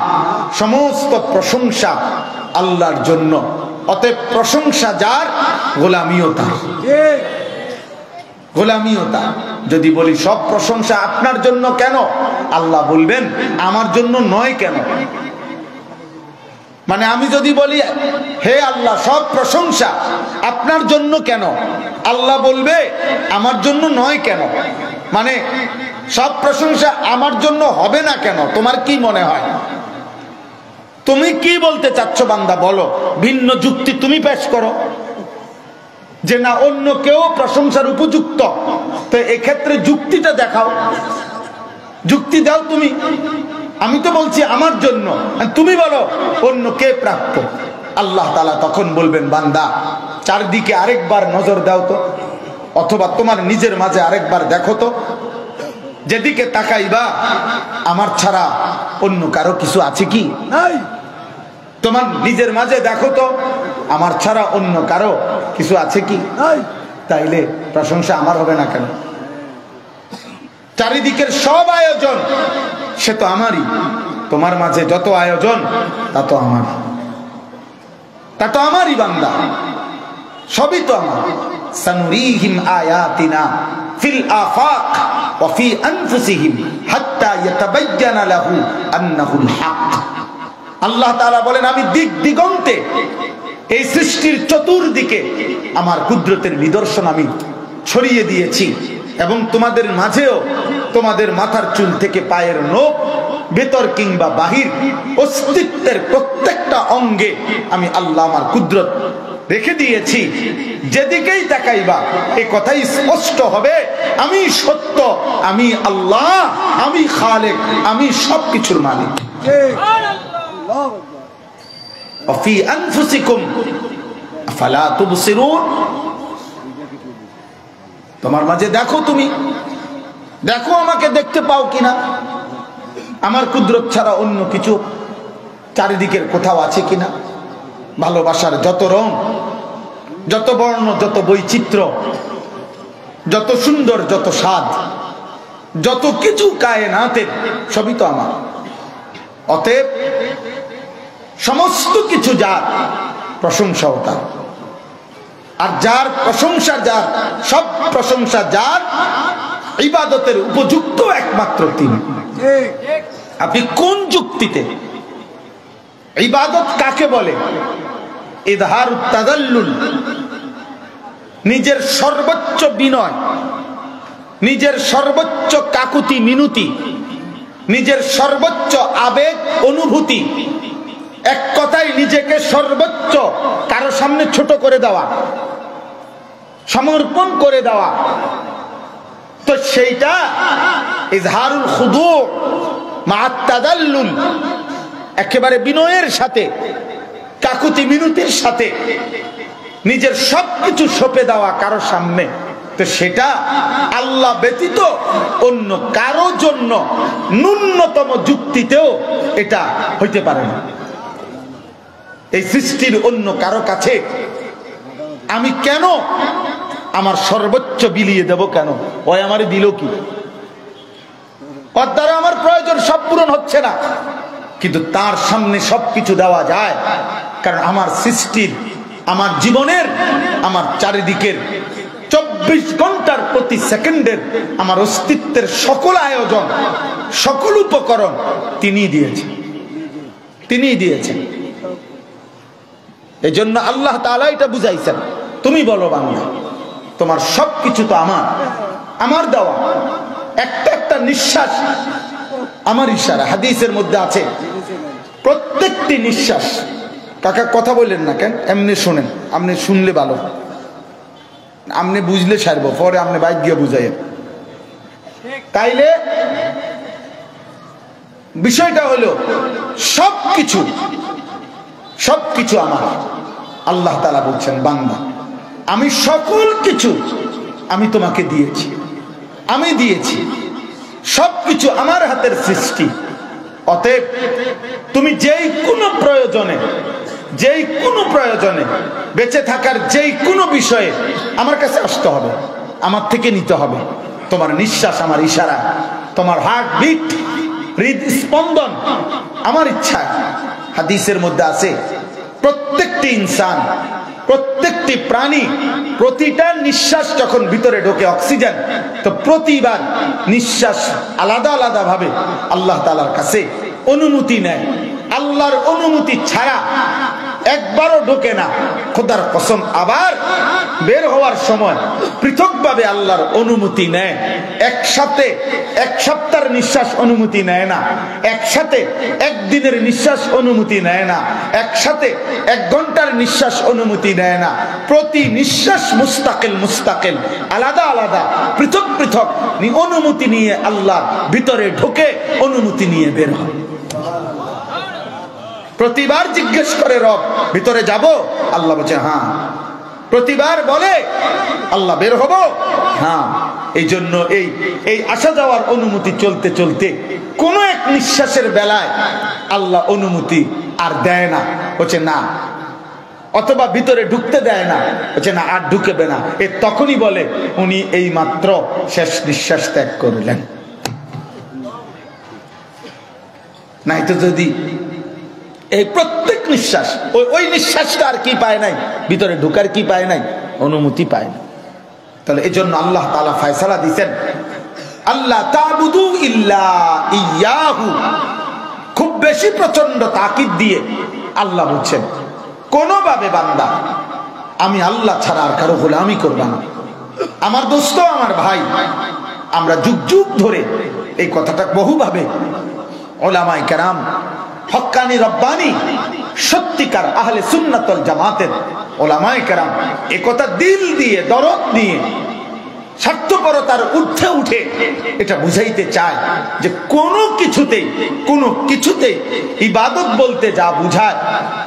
সমস্ত প্রশংসা আল্লাহর জন্য, অতএব প্রশংসা যার, গোলামিও তার, গোলামিও তার। যদি বলি সব প্রশংসা আপনার জন্য, কেন? আল্লাহ বলবেন আমার জন্য নয় কেন? মানে আমি যদি বলি হে আল্লাহ সব প্রশংসা আপনার জন্য কেন, আল্লাহ বলবে আমার জন্য নয় কেন। মানে সব প্রশংসা আমার জন্য হবে না কেন? তোমার কি মনে হয়? তুমি কি বলতে চাচ্ছ বান্দা, বলো। ভিন্ন যুক্তি তুমি পেশ করো যে না অন্য কেউ প্রশংসার উপযুক্ত, তো এক্ষেত্রে যুক্তিটা দেখাও, যুক্তি দাও তুমি। আমি তো বলছি আমার জন্য, তুমি বলো অন্য কে প্রাপ্য। আল্লাহ তাআলা তখন বলবেন বান্দা চারদিকে আরেকবার নজর দাও তো, অথবা তোমার নিজের মাঝে আরেকবার দেখো তো, যেদিকে তাকাইবা আমার ছাড়া অন্য কারো কিছু আছে কি? তোমার নিজের মাঝে দেখো তো আমার ছাড়া অন্য কারো কিছু আছে কি? তাইলে প্রশংসা আমার হবে না কেন? চারিদিকের সব আয়োজন সে তো আমারই, তোমার মাঝে যত আয়োজন তা তো আমার, তা তো আমারই বান্দা, সবই তো আমার। সানুরিহিম আয়াতিনা ফিল আফাক ওয়া ফি আনফুসিহিম হাত্তা ইয়াতাবায়্যানা লাহু আন্নাহুল হক। আল্লাহ তাআলা বলেন আমি দিক দিগন্তে এই সৃষ্টির চতুর্দিকে আমার কুদরতের নিদর্শন আমি ছড়িয়ে দিয়েছি, এবং তোমাদের মাঝেও তোমাদের মাথার চুল থেকে পায়ের নখ, ভেতর কিংবা বাহির, অস্তিত্বের প্রত্যেকটা অঙ্গে আমি আল্লাহ আমার কুদরত রেখে দিয়েছি। যেদিকেই তাকাইবা এই কথাই স্পষ্ট হবে আমি সত্য, আমি আল্লাহ, আমি খালেক, আমি সবকিছুর মালিক। وفي أنفسكم أفلا تبصرون। তোমার মাঝে দেখো, তুমি দেখো আমাকে দেখতে পাও কিনা, আমার কুদরত ছাড়া অন্য কিছু চারিদিকের কোথাও আছে কিনা। ভালোবাসার যত রং, যত বর্ণ, যত বৈচিত্র্য, যত সুন্দর, যত স্বাদ, যত কিছু কায়নাতের সবই তো আমার। অতএব সমস্ত কিছু যার, প্রশংসাও তার। আর যার প্রশংসা, যার সব প্রশংসা যার, ইবাদতের উপযুক্ত একমাত্র তিনি। আপনি কোন যুক্তিতে, ইবাদত কাকে বলে? ইজহারুত তাদাল্লুল, নিজের সর্বোচ্চ বিনয়, নিজের সর্বোচ্চ কাকুতি মিনতি, নিজের সর্বোচ্চ আবেগ অনুভূতি, এক কথায় নিজেকে সর্বোচ্চ কারো সামনে ছোট করে দেওয়া, সমর্পণ করে দেওয়া, তো সেইটা ইজহারুল খুদু মা'আত তাদাল্লুল, একেবারে বিনয়ের সাথে, কাকুতি মিনতির সাথে নিজের সবকিছু সঁপে দেওয়া কারো সামনে, তো সেটা আল্লাহ ব্যতীত অন্য কারো জন্য ন্যূনতম যুক্তিতেও এটা হইতে পারে না। এই সৃষ্টির অন্য কারো কাছে আমি কেন আমার সর্বোচ্চ বিলিয়ে দেব? কেন? ওই আমারে দিল কি? ওর দ্বারা আমার প্রয়োজন সব পূরণ হচ্ছে না, কিন্তু তার সামনে সবকিছু দেওয়া যায়, কারণ আমার সৃষ্টির, আমার জীবনের, আমার চারিদিকের 24 ঘন্টার প্রতি সেকেন্ডের আমার অস্তিত্বের সকল আয়োজন, সকল উপকরণ তিনিই দিয়েছেন, তিনিই দিয়েছেন। এই জন্য আল্লাহ তাআলা এটা বুঝাইছেন, তুমি বলো বান্দা, তোমার সবকিছু তো আমার দেওয়া, একটা একটা নিঃশ্বাস আমার ইশারা। হাদিসের মধ্যে আছে প্রত্যেকটি নিঃশ্বাস, কাকা কথা বললেন না কেন, এমনি শুনেন, আপনি শুনলে ভালো, আপনি বুঝলে ছাড়বো, পরে আপনি বাইক দিয়ে বুঝাইয়েন। তাইলে বিষয়টা হলো সবকিছু আমার। আল্লাহ তাআলা বলছেন, বান্দা আমি সকল কিছু আমি তোমাকে দিয়েছি, আমি দিয়েছি, সবকিছু আমার হাতের সৃষ্টি। অতএব তুমি যেই কোনো প্রয়োজনে বেঁচে থাকার যেই কোনো বিষয়ে আমার কাছে আসতে হবে, আমার থেকে নিতে হবে। তোমার নিঃশ্বাস আমার ইশারা, তোমার হার্ট বিট, হৃদস্পন্দন আমার ইচ্ছা। হাদিসের মধ্যে আছে প্রত্যেকটি ইনসান, প্রত্যেকটি প্রাণী, প্রতিটা নিঃশ্বাস যখন ভিতরে ঢোকে অক্সিজেন, তো প্রতিবার নিঃশ্বাস আলাদা আলাদা ভাবে আল্লাহ তাআলার কাছে অনুমতি নেয়। আল্লাহর অনুমতি ছাড়া একবারও ঢোকে না, খোদার কসম। আবার বের হওয়ার সময় পৃথকভাবে আল্লাহর অনুমতি নেয়। একসাথে এক সপ্তাহের নিঃশ্বাস অনুমতি নেয় না, একসাথে একদিনের নিঃশ্বাস অনুমতি নেয় না, একসাথে 1 ঘন্টার নিঃশ্বাস অনুমতি নেয় না। প্রতি নিঃশ্বাস মুস্তাকিল, আলাদা আলাদা, পৃথক পৃথক অনুমতি নিয়ে আল্লাহ ভিতরে ঢোকে, অনুমতি নিয়ে বের হয়। প্রতিবার জিজ্ঞেস করে রব ভিতরে যাব? আল্লাহ বলছে হ্যাঁ। প্রতিবার বলে আল্লাহ বের হব? হ্যাঁ। এই জন্য এই আসা যাওয়ার অনুমতি চলতে চলতে কোন এক নিঃশ্বাসের বেলায় আল্লাহ অনুমতি আর দেয় না, বলছে না, অথবা ভিতরে ঢুকতে দেয় না, বলছে না আর ঢুকবে না। এ তখনই বলে উনি এই মাত্র শেষ নিঃশ্বাস ত্যাগ করলেন। নাই তো যদি এই প্রত্যেক নিঃশ্বাস, ওই নিঃশ্বাসটা আর কি পায় নাই, ভিতরে ঢুকার কি পায় নাই, অনুমতি পায় না। তাহলে এই জন্য আল্লাহ তাআলা ফয়সালা দিয়েছেন, আল্লাহ তা'বুদু ইল্লা ইয়াহু। খুব বেশি প্রচন্ড তাকিদ দিয়ে আল্লাহ বলছেন, কোনোভাবে বান্দা আমি আল্লাহ ছাড়া আর কারো গোলামি করবা না। আমার দোস্ত, আমার ভাই, আমরা যুগ যুগ ধরে এই কথাটা বহুভাবে উলামায়ে কেরাম, হক্কানি রব্বানি, সত্যিকার আহলে সুন্নাত ওয়াল জামাতের উলামায়ে কেরাম এই কথা দিল দিয়ে, দরদ দিয়ে, স্বার্থপরতার ঊর্ধ্বে উঠে এটা বুঝাইতে চায় যে কোনো কিছুতেই ইবাদত বলতে যা বুঝায়,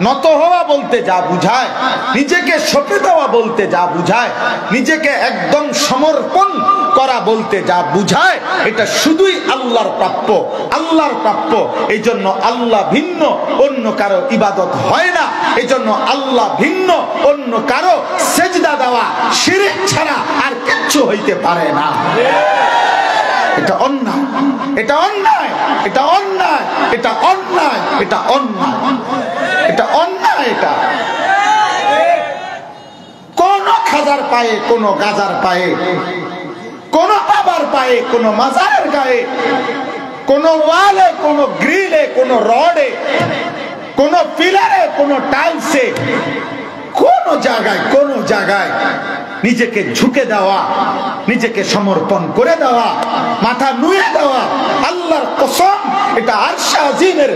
নত হওয়া বলতে যা বুঝায়, নিজেকে সঁপে দেওয়া বলতে যা বুঝায়, নিজেকে একদম সমর্পণ করা বলতে যা বুঝায়, এটা শুধুই আল্লাহর প্রাপ্য, আল্লাহর প্রাপ্য। এই জন্য আল্লাহ ভিন্ন অন্য কারো ইবাদত হয় না। এই জন্য আল্লাহ ভিন্ন অন্য কারো সেজদা দেওয়া শিরক ছাড়া আর কিচ্ছু হইতে পারে না। এটা অন্যায়, এটা অন্যায়, এটা অন্যায়, এটা অন্যায়, এটা অন্যায়, এটা অন্যায়। এটা কোন খাজার পায়ে, কোন গাজার পায়ে, কোন বাবার পায়ে, কোন মাজারের গায়ে, কোন ওয়ালে, কোন গ্রিলে, কোন রডে, কোন পিলারে, কোন টাইলসে, কোন জায়গায় নিজেকে ঝুঁকে দেওয়া, নিজেকে সমর্পণ করে দেওয়া, মাথা নুয়ে দেওয়া, আল্লাহর কসম এটা আরশে আজিম আজিমের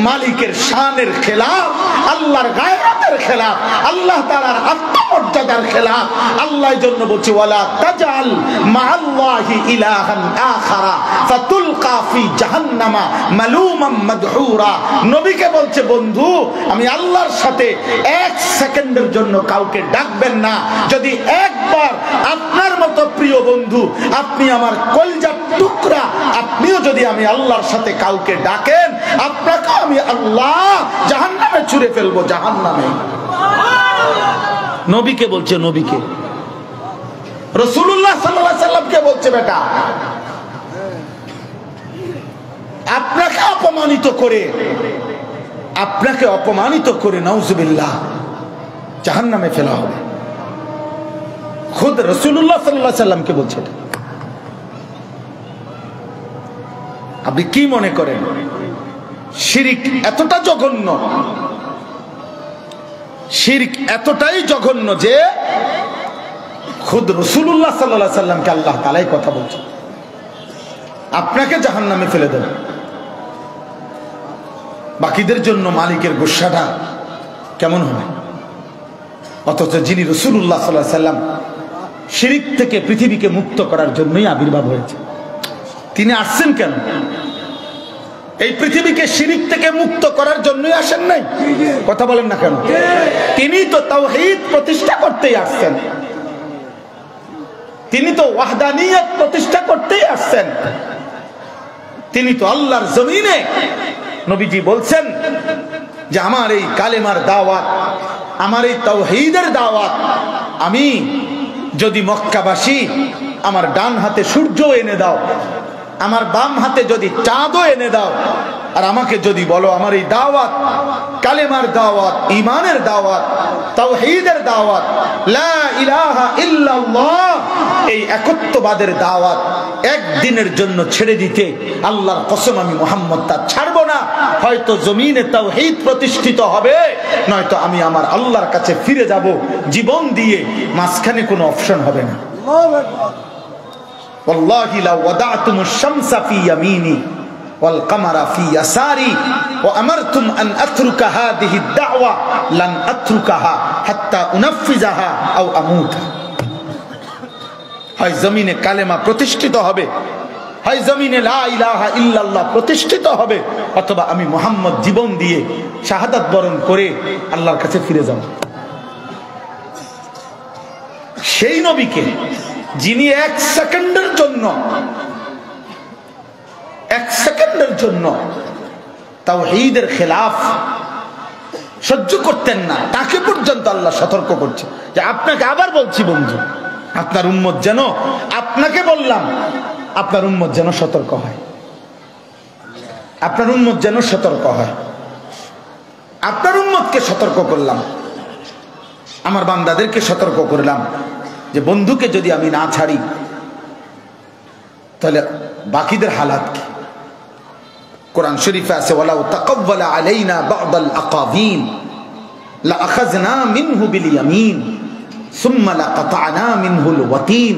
মালিকের শানের খেলাফ, আল্লাহর গায়রাতের খেলাফ, আল্লাহ তাআলার আত্মমর্যাদার খেলাফ। আল্লাহর জন্য বলছে ওয়ালা তাজাল মাআল্লাহি ইলাহান আখারা ফাতুলকা ফি জাহান্নামা মালুমান মাদহুরা। নবীকে বলছে বন্ধু আমি আল্লাহর সাথে এক সেকেন্ডের জন্য কাউকে ডাকবেন না। যদি একবার আপনার মতো প্রিয় বন্ধু, আপনি আমার কলিজার টুকরা, আপনিও যদি আমি আল্লাহর সাথে কাউকে ডাকেন, আপনাকে আমি আল্লাহ জাহান্নামে ছুঁড়ে ফেলবো, জাহান্নামে। নবীকে বলছে, নবীকে, রাসূলুল্লাহ সাল্লাল্লাহু আলাইহি সাল্লামকে বলছে বেটা আপনাকে অপমানিত করে নাউজুবিল্লাহ জাহান্নামে ফেলা হবে। খুদ রাসূলুল্লাহ সাল্লাল্লাহু আলাইহি সাল্লামকে বলছে। আপনি কি মনে করেন শিরক এতটা জঘন্য, শিরক এতটাই জঘন্য যে খুদ রাসূলুল্লাহ সাল্লাল্লাহু আলাইহি সাল্লামকে আল্লাহ তাআলাই কথা বলছে আপনাকে জাহান্নামে ফেলে দেবে। বাকিদের জন্য মালিকের গুসাটা কেমন হবে? অথচ যিনি রাসূলুল্লাহ সাল্লাল্লাহু আলাইহি সাল্লাম শিরক থেকে পৃথিবীকে মুক্ত করার জন্যই আবির্ভাব হয়েছে। তিনি আসছেন কেন? এই পৃথিবীকে শিরক থেকে মুক্ত করার জন্যই আসেন নাই? কথা বলেন না কেন? তিনি তো তাওহীদ প্রতিষ্ঠা করতেই আসছেন, তিনি তো ওয়াহদানিয়ত প্রতিষ্ঠা করতেই আসছেন। তিনি তো আল্লাহর জমিনে, নবীজি বলছেন যে আমার এই কালেমার দাওয়াত, আমার এই তাওহীদের দাওয়াত, আমি যদি মক্কাবাসী আমার ডান হাতে সূর্য এনে দাও, আমার বাম হাতে যদি চাঁদও এনে দাও, আর আমাকে যদি বলো আমার এই দাওয়াত কালেমার দাওয়াত, ঈমানের দাওয়াত, তাওহীদের দাওয়াত, লা ইলাহা ইল্লাল্লাহ, এই একত্ববাদের দাওয়াত একদিনের জন্য ছেড়ে দিতে আল্লাহর কসম আমি মুহাম্মদ তা ছাড়বো না। হয়তো জমিনে তাওহীদ প্রতিষ্ঠিত হবে, নয়তো আমি আমার আল্লাহর কাছে ফিরে যাব জীবন দিয়ে, মাঝখানে কোনো অপশন হবে না। ওয়াল্লাহি লা ওয়াদাতুমুশ শামসা ফি ইয়ামিনি ওয়াল কামারা ফি ইয়াসারি ওয়া আমারতুম আন আতরুকা হাদিহি দাওয়া লান আতরুকাহা হাত্তা উনাফিজাহা আও আমুত। হয় জমিনে কালেমা প্রতিষ্ঠিত হবে, হয় জমিনে লা ইলাহা ইল্লাল্লাহ প্রতিষ্ঠিত হবে, অথবা আমি মুহাম্মদ জীবন দিয়ে শাহাদাত বরণ করে আল্লাহর কাছে ফিরে যাব। সেই নবীকে যিনি এক সেকেন্ডের জন্য তাওহীদের খেলাফ সহ্য করতেন না, তাকে পর্যন্ত আল্লাহ সতর্ক করছে যে আপনাকে আবার বলছি বন্ধু, আপনার উম্মত যেন, আপনাকে বললাম আপনার উম্মত যেন সতর্ক হয়, আপনার উম্মত যেন সতর্ক হয়। আপনার উম্মতকে সতর্ক করলাম, আমার বান্দাদেরকে সতর্ক করলাম যে বন্ধুকে যদি আমি না ছাড়ি তাহলে বাকিদের হালাত কি। কোরআন শরীফে আছে ওয়ালাউ তাকাওয়ালা আলাইনা বা'দাল আকাবিন লা আখাযনা মিনহু বিল ইয়ামিন সুম্মা লাকাতা'না মিনহুল ওয়াতিন।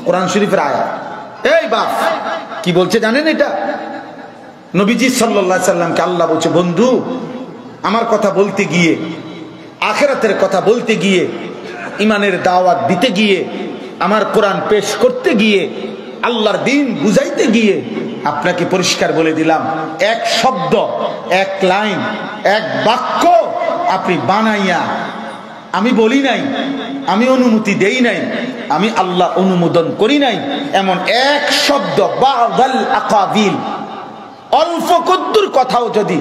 কোরআন শরীফের আয়াত। এই বাপ কি বলছে জানেন? এটা নবীজি সাল্লাল্লাহু আলাইহি সাল্লামকে আল্লাহ বলছে বন্ধু আমার কথা বলতে গিয়ে, আখিরাতের কথা বলতে গিয়ে, ইমানের দাওয়াত দিতে গিয়ে, আমার কোরআন পেশ করতে গিয়ে, আল্লাহর দ্বীন বুঝাইতে গিয়ে আপনাকে পরিষ্কার বলে দিলাম, এক শব্দ, এক লাইন, এক বাক্য আপনি বানাইয়া, আমি বলি নাই, আমি অনুমতি দেই নাই, আমি আল্লাহ অনুমোদন করি নাই, এমন এক শব্দ বা'দাল আকাবিল, অল্প কদ্দুর কথাও যদি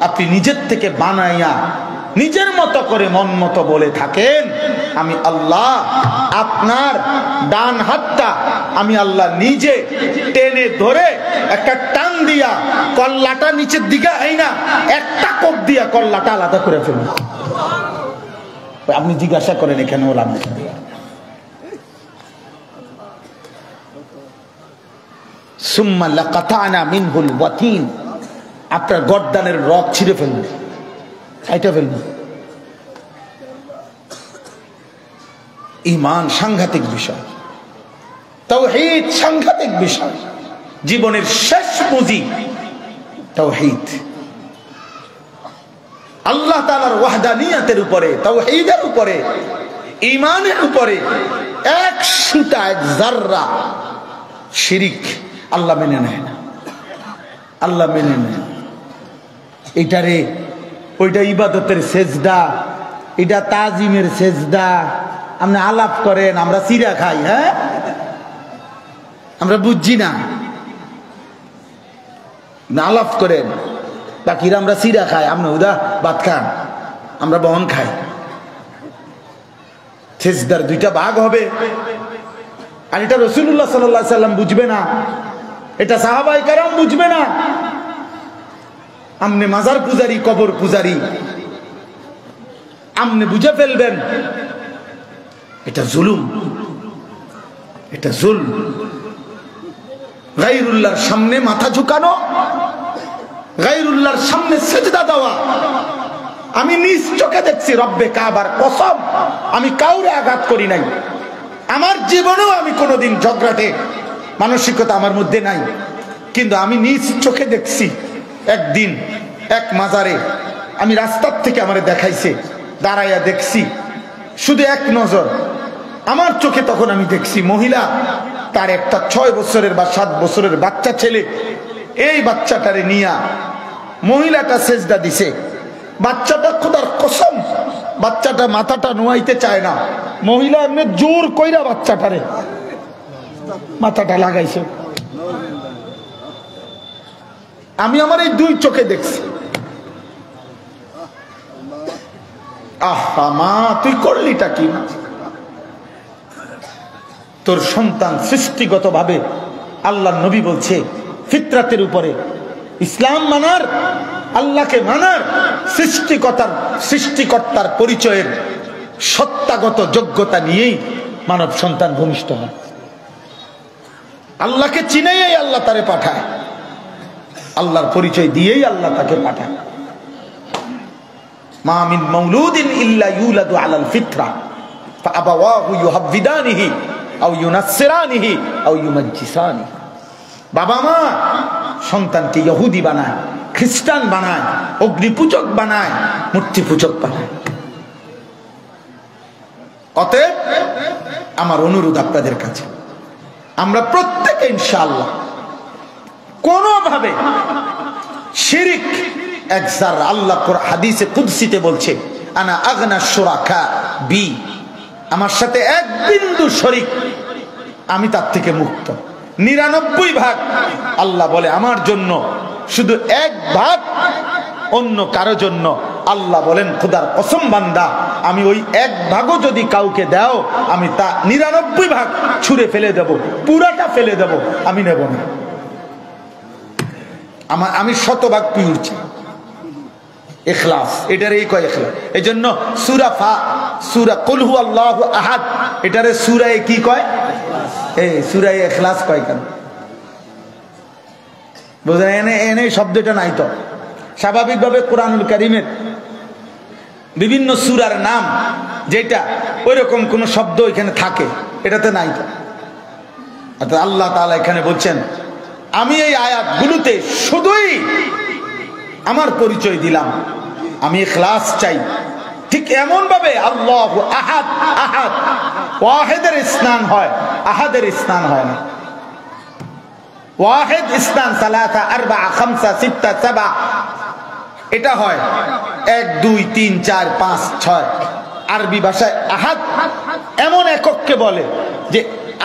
আপনি নিজের থেকে বানাইয়া নিজের মতো করে মন মতো বলে থাকেন, আমি আল্লাহ আপনার ডান হাতটা আমি আল্লাহ নিজে টেনে ধরে একটা টান দিয়া কল্লাটা নিচের দিকে আইনা একটা কোপ দিয়া কল্লাটা আলাদা করে ফেলুন। আপনি জিজ্ঞাসা করেন এখানে ওলাম সুম্মা লাকাতা'না মিনহুল ওয়াতিন, আপনার গর্দানের রগ ছিঁড়ে ফেলবে, এটা ফেলবে। ঈমান সাংঘাতিক বিষয়, তাওহীদ সাংঘাতিক বিষয়, জীবনের শেষ পুঁজি তাওহীদ। আল্লাহ তাআলার ওয়াহদানিয়তের উপরে, তাওহীদের উপরে, ঈমানের উপরে এক সুতা, এক যাররা শিরিক আল্লাহ মেনে নেয় না। আল্লাহ মেনে নেয় এটারে, ওইটা ইবাদতের সেজদা, এটা তাজিমের সেজদা। আপনি আলাপ করেন, আমরা চিরা খাই, হ্যাঁ আমরা বুঝছি না, আলাপ করেন বাকিরা আমরা চিরা খাই, আপনি উদা ভাত খান, আমরা বহন খাই। সেজদার দুইটা ভাগ হবে, আর এটা রাসূলুল্লাহ সাল্লাল্লাহু আলাইহি সাল্লাম বুঝবে না, এটা সাহাবায়ে কেরাম বুঝবে না। আমনে মাজার পূজারি, কবর পূজারি, আমনে বুঝে ফেলবেন এটা জুলুম, এটা জুলম। গায়রুল্লাহর সামনে মাথা ঝুঁকানো, গায়রুল্লাহর সামনে সিজদা দেওয়া। আমি নিজ চোখে দেখছি, রব্বে কাবার কসম, আমি কাউরে আঘাত করি নাই, আমার জীবনেও আমি কোনোদিন ঝগড়াটে মানসিকতা আমার মধ্যে নাই, কিন্তু আমি নিজ চোখে দেখছি একদিন এক মাজারে, আমি রাস্তার থেকে আমারে দেখাইছে, দাঁড়াইয়া দেখছি, শুধু এক নজর আমার চোখে তখন আমি দেখছি মহিলা, তার একটা 6 বছরের বা 7 বছরের বাচ্চা ছেলে, এই বাচ্চাটারে নিয়া মহিলাটা সেজদা দিছে। বাচ্চাটা খোদার কসম, বাচ্চাটা মাথাটা নোয়াইতে চায় না, মহিলা এমনি জোর কইরা বাচ্চাটারে মাথাটা লাগাইছে। আমি আমার এই 2 চোখে দেখছি। আহা মা, তুই করলিটা কি? তোর সন্তান সৃষ্টিগত ভাবে, আল্লাহর নবী বলছে, ফিতরাতের উপরে ইসলাম মানার, আল্লাহকে মানার, সৃষ্টিকর্তার পরিচয়ের সত্তাগত যোগ্যতা নিয়েই মানব সন্তান ভূমিষ্ঠ হয়। আল্লাহকে চিনেই আল্লাহ তারে পাঠায়, আল্লাহর পরিচয় দিয়েই আল্লাহ তাকে পাঠায়। মা মিন মাউলুদিন ইল্লা ইউলাদু আলাল ফিতরা ফাআবাওয়াহু ইউহাব্বিদানিহি আও ইউনাসসিরানিহি আও ইউমাজ্জিসানিহি। বাবা মা সন্তানকে ইহুদি বানায়, খ্রিস্টান বানায়, অগ্নিপূজক বানায়, মূর্তি পূজক বানায়। অতএব আমার অনুরোধ আপনাদের কাছে, আমরা প্রত্যেকে ইনশাআল্লাহ কোনোভাবে শিরিক এক যারা, আল্লাহ হাদিসে কুদসিতে বলছে, আনা আগনা শুরাকা বি, আমার সাথে 1 বিন্দু শরীক, আমি তার থেকে মুক্ত। 99 ভাগ আল্লাহ বলে আমার জন্য, শুধু 1 ভাগ অন্য কারো জন্য। আল্লাহ বলেন, খোদার কসম বান্দা, আমি ওই 1 ভাগও যদি কাউকে দাও, আমি তা 99 ভাগ ছুঁড়ে ফেলে দেব, পুরাটা ফেলে দেব, আমি নেব না। আমি 100 ভাগ পিউরছি। ইখলাস, এটারই কয় ইখলাস। এই জন্য সূরা কুল হু আল্লাহু আহাদ, এটারে সূরায়ে কি কয়? এই সূরায়ে ইখলাস কয় কেন? বুঝলেন? এনে শব্দটা নাই তো। স্বাভাবিকভাবে কোরআনুল কারীমের বিভিন্ন সূরার নাম যেটা ওইরকম কোন শব্দ এখানে থাকে, এটাতে নাই তো। অর্থাৎ আল্লাহ তাআলা এখানে বলছেন, আমি এই আয়াতগুলোতে শুধুই আমার পরিচয় দিলাম, আমি ইখলাস চাই। ঠিক এমন ভাবে আল্লাহু আহাদ, আহাদ ওয়াহিদের স্নান হয়, আহাদের স্নান হয় না। ওয়াহিদ স্নান 3 4 5 6 7, এটা হয় 1 2 3 4 5 6। আরবি ভাষায় আহাদ এমন একককে বলে যে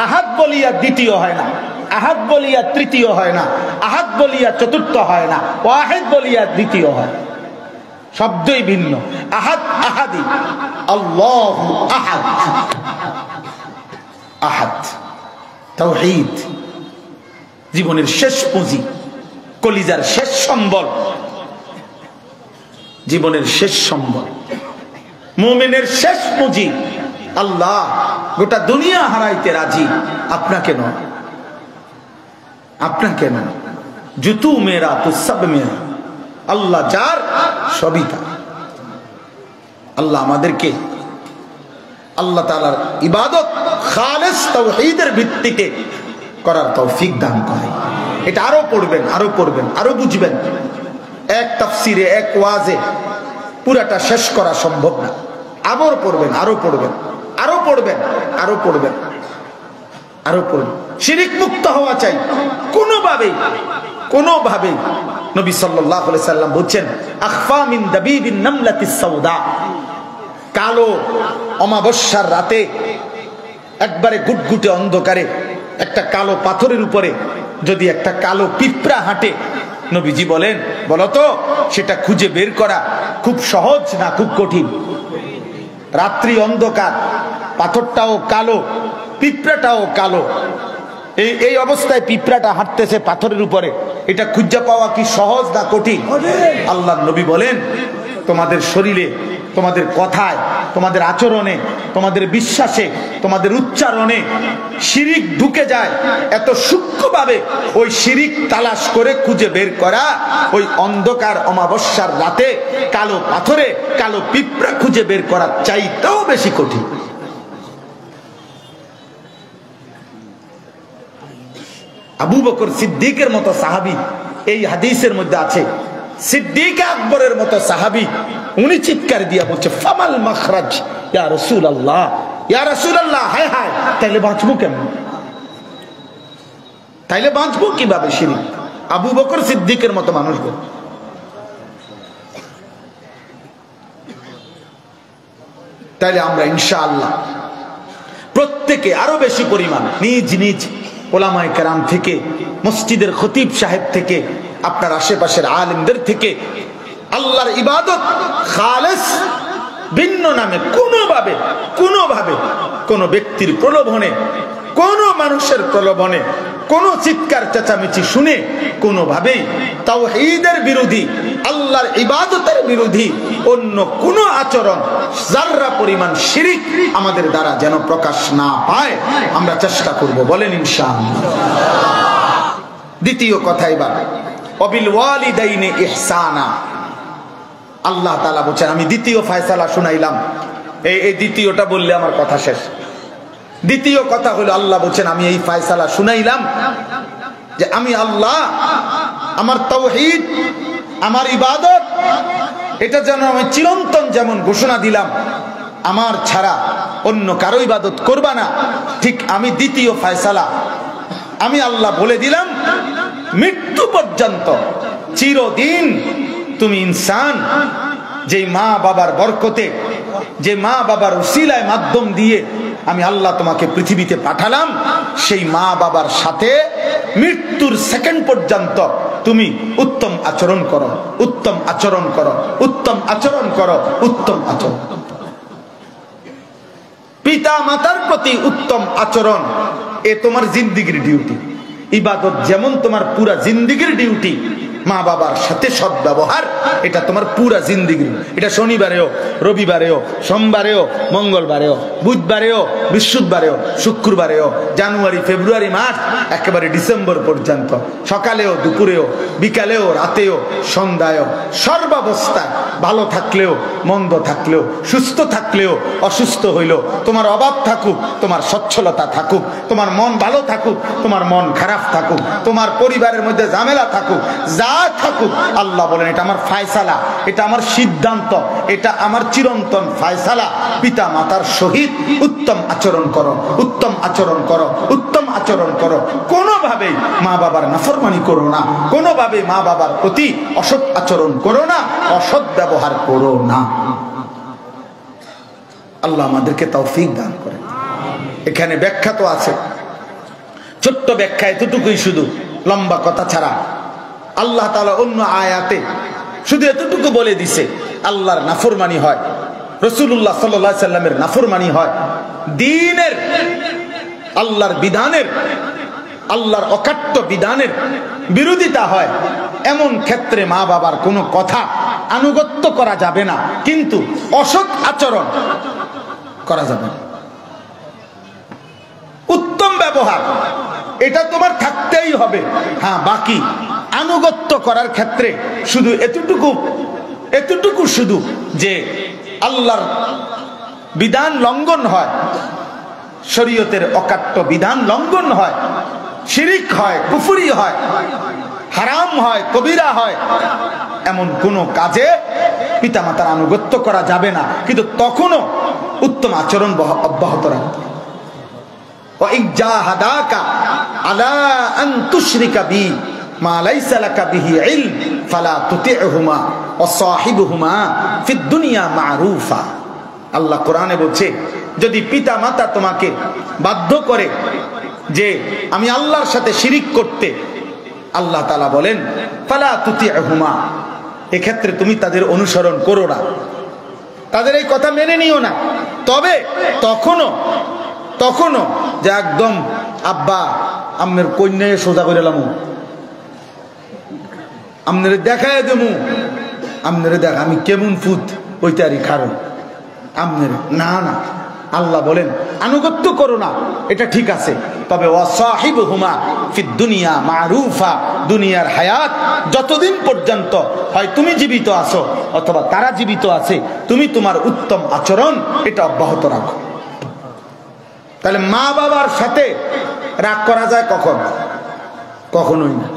আহাদ বলিয়া দ্বিতীয় হয় না, আহাদ বলিয়া তৃতীয় হয় না, আহাদ বলিয়া চতুর্থ হয় না, ওয়াহিদ বলিয়া দ্বিতীয় হয়। শব্দই ভিন্ন। আহাদ আহাদি, আল্লাহু আহাদ, আহাদ তাওহীদ, জীবনের শেষ পুঁজি, কলিজার শেষ সম্বল, জীবনের শেষ সম্বল, মুমিনের শেষ পুঁজি আল্লাহ। গোটা দুনিয়া হারাইতে রাজি, আপনাকে নয়, আপনাকে নয়। জুতু মেরা তো সব মেরা, আল্লাহ যার সবই তার। আল্লাহ আমাদেরকে আল্লাহ তাআলার ইবাদত খালেস তাওহীদের ভিত্তিতে করার তৌফিক দান করে। এটা আরো পড়বেন, আরো পড়বেন, আরো বুঝবেন। এক তাফসিরে, এক ওয়াজে পুরাটা শেষ করা সম্ভব না। আবার পড়বেন, আরো পড়বেন, আরো পড়বেন, আরো পড়বেন, আরো পড়বেন। শিরিক মুক্ত হওয়া চাই কোনোভাবেই, কোনোভাবেই। নবী সাল্লাল্লাহু আলাইহি সাল্লাম বলছেন, আখফা মিন দাবিবিন নামলাতিস সাউদা, কালো অমাবস্যার রাতে একবারে গুটগুটে অন্ধকারে একটা কালো পাথরের উপরে যদি একটা কালো পিঁপড়া হাঁটে, নবীজি বলেন, বলতো সেটা খুঁজে বের করা খুব সহজ না খুব কঠিন? রাত্রি অন্ধকার, পাথরটাও কালো, পিঁপড়াটাও কালো, এই অবস্থায় পিঁপড়াটা হাঁটতেছে পাথরের উপরে, এটা খুঁজে পাওয়া কি সহজ না কঠিন? আল্লাহর নবী বলেন, তোমাদের শরীরে, তোমাদের কথায়, তোমাদের আচরণে, তোমাদের বিশ্বাসে, তোমাদের উচ্চারণে শিরিক ঢুকে যায়, এত সূক্ষ্মভাবে ওই শিরিক তালাশ করে খুঁজে বের করা ওই অন্ধকার অমাবস্যার রাতে কালো পাথরে কালো পিঁপড়া খুঁজে বের করার চাইতেও বেশি কঠিন। আবু বকর সিদ্দিকের মতো সাহাবী, এই হাদিসের মধ্যে আছে, সিদ্দিক আকবরের মতো সাহাবী, উনি চিৎকার দিয়া বলছে, ফামাল মাখরাজ ইয়া রাসূলুল্লাহ, ইয়া রাসূলুল্লাহ, হায় হায়, তাইলে বাঁচবো কেমন? তাইলে বাঁচবো কিভাবে শিরিক? আবু বকর সিদ্দিকের মতো মানুষ গো। তাইলে আমরা ইনশাআল্লাহ প্রত্যেকে আরো বেশি পরিমাণ নিজ নিজ ওলামায়ে কেরাম থেকে, মসজিদের খতিব সাহেব থেকে, আপনার আশেপাশের আলেমদের থেকে আল্লাহর ইবাদত খালেস, ভিন্ন নামে কোনোভাবে কোন ব্যক্তির প্রলোভনে, কোন মানুষের প্রলোভনে, কোন চিৎকার চেঁচামেচি শুনে কোনোভাবেই তাওহীদের বিরোধী, আল্লাহর ইবাদতের বিরোধী অন্য কোন আচরণ, যাররা পরিমাণ শিরিক আমাদের দ্বারা যেন প্রকাশ না পায়, আমরা চেষ্টা করব, বলেন ইনশাআল্লাহ। দ্বিতীয় কথা, এবার ওয়াবিল ওয়ালিদাইনি ইহসানা, আল্লাহ তাআলা বলেন, আমি দ্বিতীয় ফয়সালা শুনাইলাম, এই দ্বিতীয়টা বললে আমার কথা শেষ। দ্বিতীয় কথা হলো, আল্লাহ বলেন, আমি এই ফয়সালা শুনাইলাম যে আমি আল্লাহ, আমার তাওহীদ, আমার ইবাদত, এটা যেন আমি চিরন্তন যেমন ঘোষণা দিলাম, আমার ছাড়া অন্য কারো ইবাদত করবা না, ঠিক আমি দ্বিতীয় ফয়সালা আমি আল্লাহ বলে দিলাম, মৃত্যু পর্যন্ত চিরদিন তুমি ইনসান, যে মা বাবার বরকতে, যে মা বাবার উসিলায় মাধ্যম দিয়ে আমি আল্লাহ তোমাকে পৃথিবীতে পাঠালাম, সেই মা বাবার সাথে মৃত্যুর সেকেন্ড পর্যন্ত তুমি উত্তম আচরণ করো, উত্তম আচরণ করো, উত্তম আচরণ করো, উত্তম আচরণ। পিতা মাতার প্রতি উত্তম আচরণ, এ তোমার জিন্দেগির ডিউটি। ইবাদত যেমন তোমার পুরা জিন্দেগির ডিউটি, মা বাবার সাথে সদ্ব্যবহার এটা তোমার পুরা জিন্দেগির। এটা শনিবারেও, রবিবারেও, সোমবারেও, মঙ্গলবারেও, বুধবারেও, বৃহস্পতিবারেও, শুক্রবারেও, জানুয়ারি, ফেব্রুয়ারি, মার্চ, একেবারে ডিসেম্বর পর্যন্ত, সকালেও, দুপুরেও, বিকালেও, রাতেও, সন্ধ্যায়ও, সর্বাবস্থায়, ভালো থাকলেও, মন্দ থাকলেও, সুস্থ থাকলেও, অসুস্থ হইলেও, তোমার অভাব থাকুক, তোমার সচ্ছলতা থাকুক, তোমার মন ভালো থাকুক, তোমার মন খারাপ থাকুক, তোমার পরিবারের মধ্যে ঝামেলা থাকুক, যা থাকুক, আল্লাহ বলেন, এটা আমার ফায়সালা, এটা আমার সিদ্ধান্ত, এটা আমার চিরন্তন ফায়সালা। পিতা মাতার সহিত উত্তম আচরণ করো, উত্তম আচরণ করো, উত্তম আচরণ করো। কোনোভাবেই মা বাবার নাফরমানি করো না, কোনোভাবে মা বাবার প্রতি অসৎ আচরণ করো না, অসৎ ব্যবহার করো না। আল্লাহ আমাদেরকে তৌফিক দান করে। এখানে ব্যাখ্যা তো আছে, ছোট্ট ব্যাখ্যা এতটুকুই, শুধু লম্বা কথা ছাড়া। আল্লাহ তাআলা অন্য আয়াতে শুধু এতটুকু বলে দিছে, আল্লাহর নাফরমানি হয়, রাসূলুল্লাহ সাল্লাল্লাহু আলাইহি সাল্লামের নাফরমানি হয়, দ্বীনের, আল্লাহর বিধানের, আল্লাহর অকাট্য বিধানের বিরোধিতা হয়, এমন ক্ষেত্রে মা বাবার কোনো কথা আনুগত্য করা যাবে না, কিন্তু অসৎ আচরণ করা যাবে না। উত্তম ব্যবহার এটা তোমার থাকতেই হবে। হ্যাঁ, বাকি আনুগত্য করার ক্ষেত্রে শুধু এতটুকু শুধু যে আল্লাহর বিধান লঙ্ঘন হয়, শরীয়তের অকাট্য বিধান লঙ্ঘন হয়, শিরিক হয়, কুফরি হয়, হারাম হয়, কবিরা হয়, এমন কোন কাজে পিতামাতার আনুগত্য করা যাবে না, কিন্তু তখনও উত্তম আচরণ অব্যাহত রাখতে। ওয়া ইন জাহাদাকা আলা আন তুশরিকা বি মা লাইসা লাকা বিহি ইলম ফালা তুতি'হুমা ওয়া সাহিবহুমা ফিদ দুনিয়া মা'রুফা। আল্লাহ কোরআনে বলছে, যদি পিতা মাতা তোমাকে বাধ্য করে যে আমি আল্লাহর সাথে শিরিক করতে, আল্লাহ তাআলা বলেন ফালা তুতি'হুমা, এক্ষেত্রে তুমি তাদের অনুসরণ করো না, তাদের এই কথা মেনে নিও না। তবে তখনও যে একদম আব্বা আম্মের কন্যায় সোজা করে এলাম, আমনেরে দেখায় দেবো, আমনেরে দেখ আমি কেমন ফুত ওইটারই কারণ আমনের না না। আল্লাহ বলেন আনুগত্য করো না, এটা ঠিক আছে, তবে ওয়াসাহিবহুমা ফিদ দুনিয়া মারুফা, দুনিয়ার হায়াত যতদিন পর্যন্ত হয় তুমি জীবিত আছো অথবা তারা জীবিত আছে, তুমি তোমার উত্তম আচরণ এটা অব্যাহত রাখো। তাহলে মা বাবার সাথে রাগ করা যায় কখন? কখনোই না।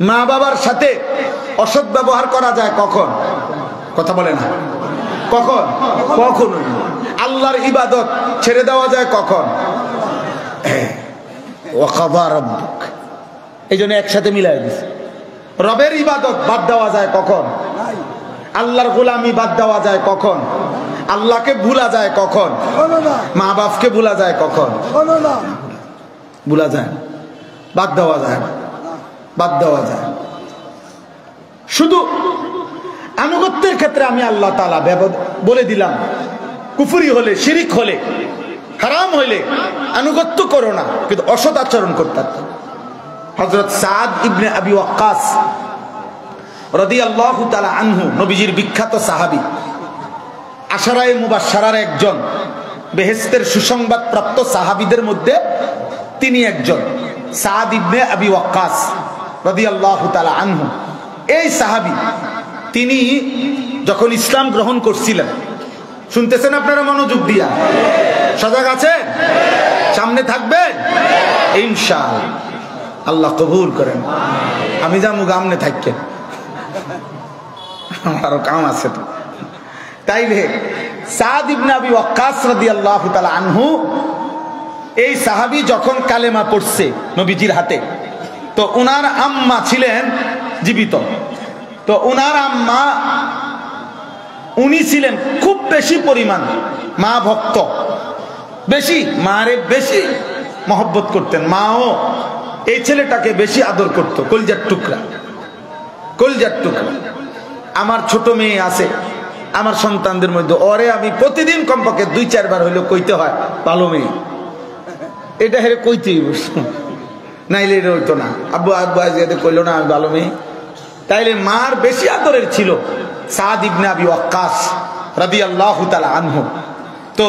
মা বাবার সাথে অসৎ ব্যবহার করা যায় কখন? কথা বলে না, কখন? কখনোই। আল্লাহর ইবাদত ছেড়ে দেওয়া যায় কখন? ওয়াকাযা রাব্বুক, এই জন্য একসাথে মিলাই দিছে। রবের ইবাদত বাদ দেওয়া যায় কখন? আল্লাহর গোলামি বাদ দেওয়া যায় কখন? আল্লাহকে ভুলা যায় কখন? মা বাপকে ভুলা যায় কখন? ভুলা যায়, বাদ দেওয়া যায়, বাদ দেওয়া যায়। শুধু আনুগত্যের ক্ষেত্রে আমি আল্লাহ তাআলা বলে দিলাম, কুফরি হলে, শিরিক হলে, হারাম হইলে আনুগত্য করো না, কিন্তু অসৎ আচরণ করতে। হযরত সাদ ইবনে আবি ওয়াক্কাস রাদিয়াল্লাহু তাআলা আনহু, নবীজির বিখ্যাত সাহাবী, আশারায়ে মুবাশশারার একজন, বেহেশতের সুসংবাদ প্রাপ্ত সাহাবীদের মধ্যে তিনি একজন, সাদ ইবনে আবি ওয়াক্কাস রাদিয়াল্লাহু তাআলা আনহু। এই সাহাবী তিনি যখন ইসলাম গ্রহণ করছিলেন, শুনতেছেন আপনারা মনোযোগ দিয়া? সজাগ আছেন? সামনে থাকবেন ইনশাআল্লাহ, আল্লাহ কবুল করেন। আমি যাবো গামনে থাকেন, আমারও কাম আছে তো। তাইলে সাদ ইবনে আবি ওয়াক্কাস রাদিয়াল্লাহু তাআলা আনহু, এই সাহাবী যখন কালেমা পড়ছে নবীজির হাতে, তো উনার আম্মা ছিলেন জীবিত। তো উনার আম্মা, উনি ছিলেন খুব বেশি পরিমাণ মা ভক্ত, বেশি মারে বেশি মহব্বত করতেন। মাও এই ছেলেটাকে বেশি আদর করত, কলজার টুকরা, কলজার টুকরা। আমার ছোট মেয়ে আছে, আমার সন্তানদের মধ্যে ওরে আমি প্রতিদিন কমপক্ষে 2-4 বার হইলেও কইতে হয় ভালো মেয়ে, এটা হেরে কইতেই বসতো, নাইলে এটা হইতো না। আব্বু আব্বু আজকে কইলো না আমি ভালো মেয়ে। তাইলে মার বেশি আদরের ছিল সাদ ইবনে আবি ওয়াক্কাস রাদিয়াল্লাহু তাআলা আনহু। তো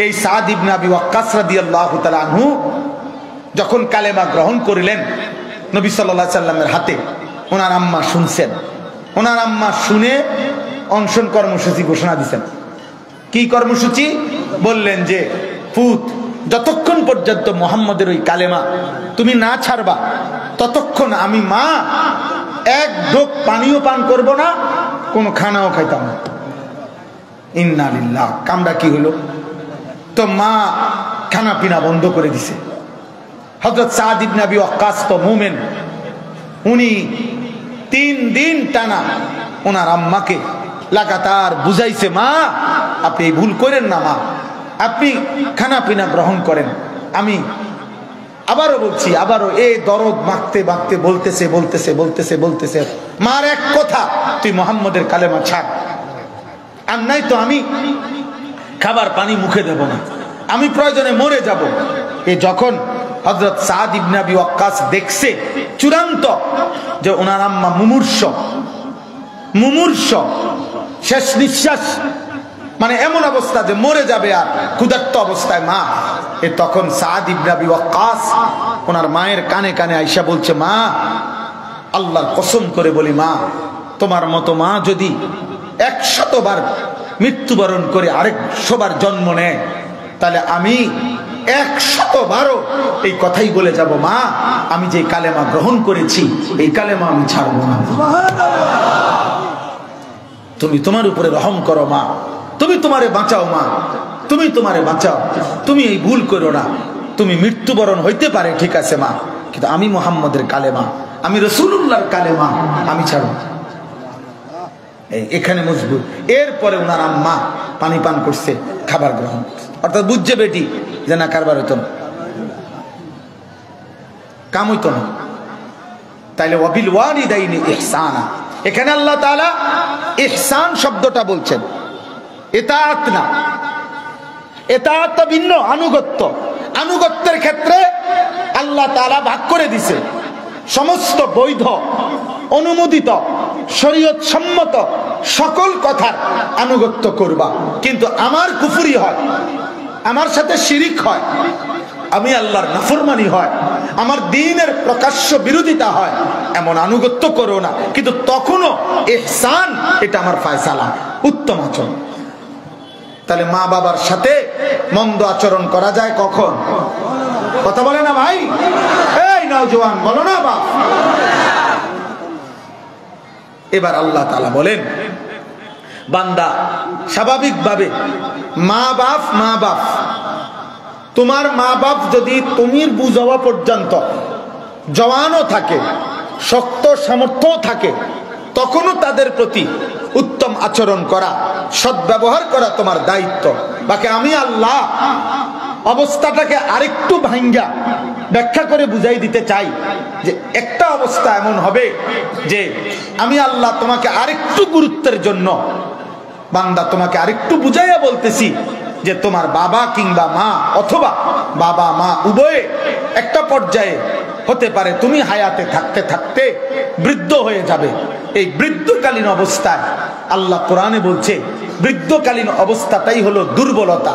এই সাদ ইবনে আবি ওয়াক্কাস রাদিয়াল্লাহু তাআলা আনহু যখন কালেমা গ্রহণ করিলেন নবী সাল্লাল্লাহু আলাইহি সাল্লামের হাতে, ওনার আম্মা শুনছেন। ওনার আম্মা শুনে অনশন কর্মসূচি ঘোষণা দিচ্ছেন। কি কর্মসূচি? বললেন যে পুত, যতক্ষণ পর্যন্ত মুহাম্মদের ওই কালেমা তুমি না ছাড়বা, ততক্ষণ আমি মা এক ঢোক পানিও পান করব না, কোনো খানাও খাইতাম না। ইন্না লিল্লাহ। কামটা কি হলো? তো মা খানা পিনা বন্ধ করে দিছে। হযরত সাদ ইবনে আবি ওয়াক্কাস তো মুমিন, উনি 3 দিন টানা ওনার আম্মাকে লাগাতার বুঝাইছে, মা আপনি ভুল করেন না, মা আপনি খানা পিনা গ্রহণ করেন। আমি আবারও বলছি, আবারও এই দরদ মাখতে মাখতে বলতেছে বলতেছে বলতেছে বলতেছে, মার এক কথা, তুই মুহাম্মদের কালেমা ছাড়, আর নাই তো আমি খাবার পানি মুখে দেব না, আমি প্রয়োজনে মরে যাব। এ যখন হযরত সাদ ইবনে আবি ওয়াক্কাস দেখছে চূড়ান্ত যে ওনার আম্মা মুমূর্ষ, শেষ নিঃশ্বাস, মানে এমন অবস্থা যে মরে যাবে আর ক্ষুধার্ত অবস্থায় মা, তখন সাদ ইবনে আবি ওয়াক্কাস ওনার মায়ের কানে কানে আইসা বলছে, মা আল্লাহর কসম করে বলি, মা তোমার মতো মা যদি 100 বার মৃত্যুবরণ করে 100 বার জন্ম নেয়, তাহলে আমি 100 বারও এই কথাই বলে যাব, মা আমি যে কালেমা গ্রহণ করেছি এই কালেমা আমি ছাড়বো না। তুমি তোমার উপরে রহম করো মা, তুমি তোমারে বাঁচাও মা, তুমি তোমারে বাঁচাও, তুমি এই ভুল করো না। তুমি মৃত্যুবরণ হইতে পারে ঠিক আছে মা, কিন্তু আমি মুহাম্মদের কালেমা, আমি রাসূলুল্লাহর কালেমা আমি ছাড়ব। এখানে মজবুত। এরপরে ওনার আম্মা পানি পান করছে, খাবার গ্রহণ করছে, অর্থাৎ বুঝছে বেটি যে না কারবার হইতো না, কাম হইতো না। তাইলে ওয়াবিল ওয়ালিদাইনি ইহসানা, এখানে আল্লাহ তাআলা ইহসান শব্দটা বলছেন, ইতাআত না। ইতাআত ভিন্ন, আনুগত্য। আনুগত্যের ক্ষেত্রে আল্লাহ তাআলা ভাগ করে দিছে, সমস্ত বৈধ অনুমোদিত শরীয়ত সম্মত সকল কথার আনুগত্য করবা, কিন্তু আমার কুফরি হয়, আমার সাথে শিরিক হয়, আমি আল্লাহর নাফরমানি হয়, আমার দ্বীনের প্রকাশ্য বিরোধিতা হয়, এমন আনুগত্য করো না। কিন্তু তখনও ইহসান, এটা আমার ফয়সালা, উত্তম আচরণ। তাহলে মা বাবার সাথে মন্দ আচরণ করা যায় কখন? কথা বলে না ভাই, এই নওজোয়ান বলো না বাপ। এবার আল্লাহ তাআলা বলেন, বান্দা স্বাভাবিকভাবে মা বাপ, তোমার মা বাপ যদি তুমি বুঝাওয়া পর্যন্ত জওয়ানও থাকে, শক্ত সামর্থ্য থাকে, তখনও তাদের প্রতি উত্তম আচরণ করা, সদ্ব্যবহার করা তোমার দায়িত্ব। বাকি আমি আল্লাহ অবস্থাটাকে আরেকটু ভাঙ্গা ব্যাখ্যা করে বুঝাই দিতে চাই যে একটা অবস্থা এমন হবে যে আমি আল্লাহ তোমাকে আরেকটু গুরুত্বের জন্য, বান্দা তোমাকে আরেকটু বুঝাইয়া বলতেছি যে তোমার বাবা কিংবা মা, অথবা বাবা মা উভয়ে একটা পর্যায়ে হতে পারে তুমি হায়াতে থাকতে থাকতে বৃদ্ধ হয়ে যাবে। এই বৃদ্ধকালীন অবস্থায় আল্লাহ কোরআনে বলছে, বৃদ্ধকালীন অবস্থাটাই হলো দুর্বলতা,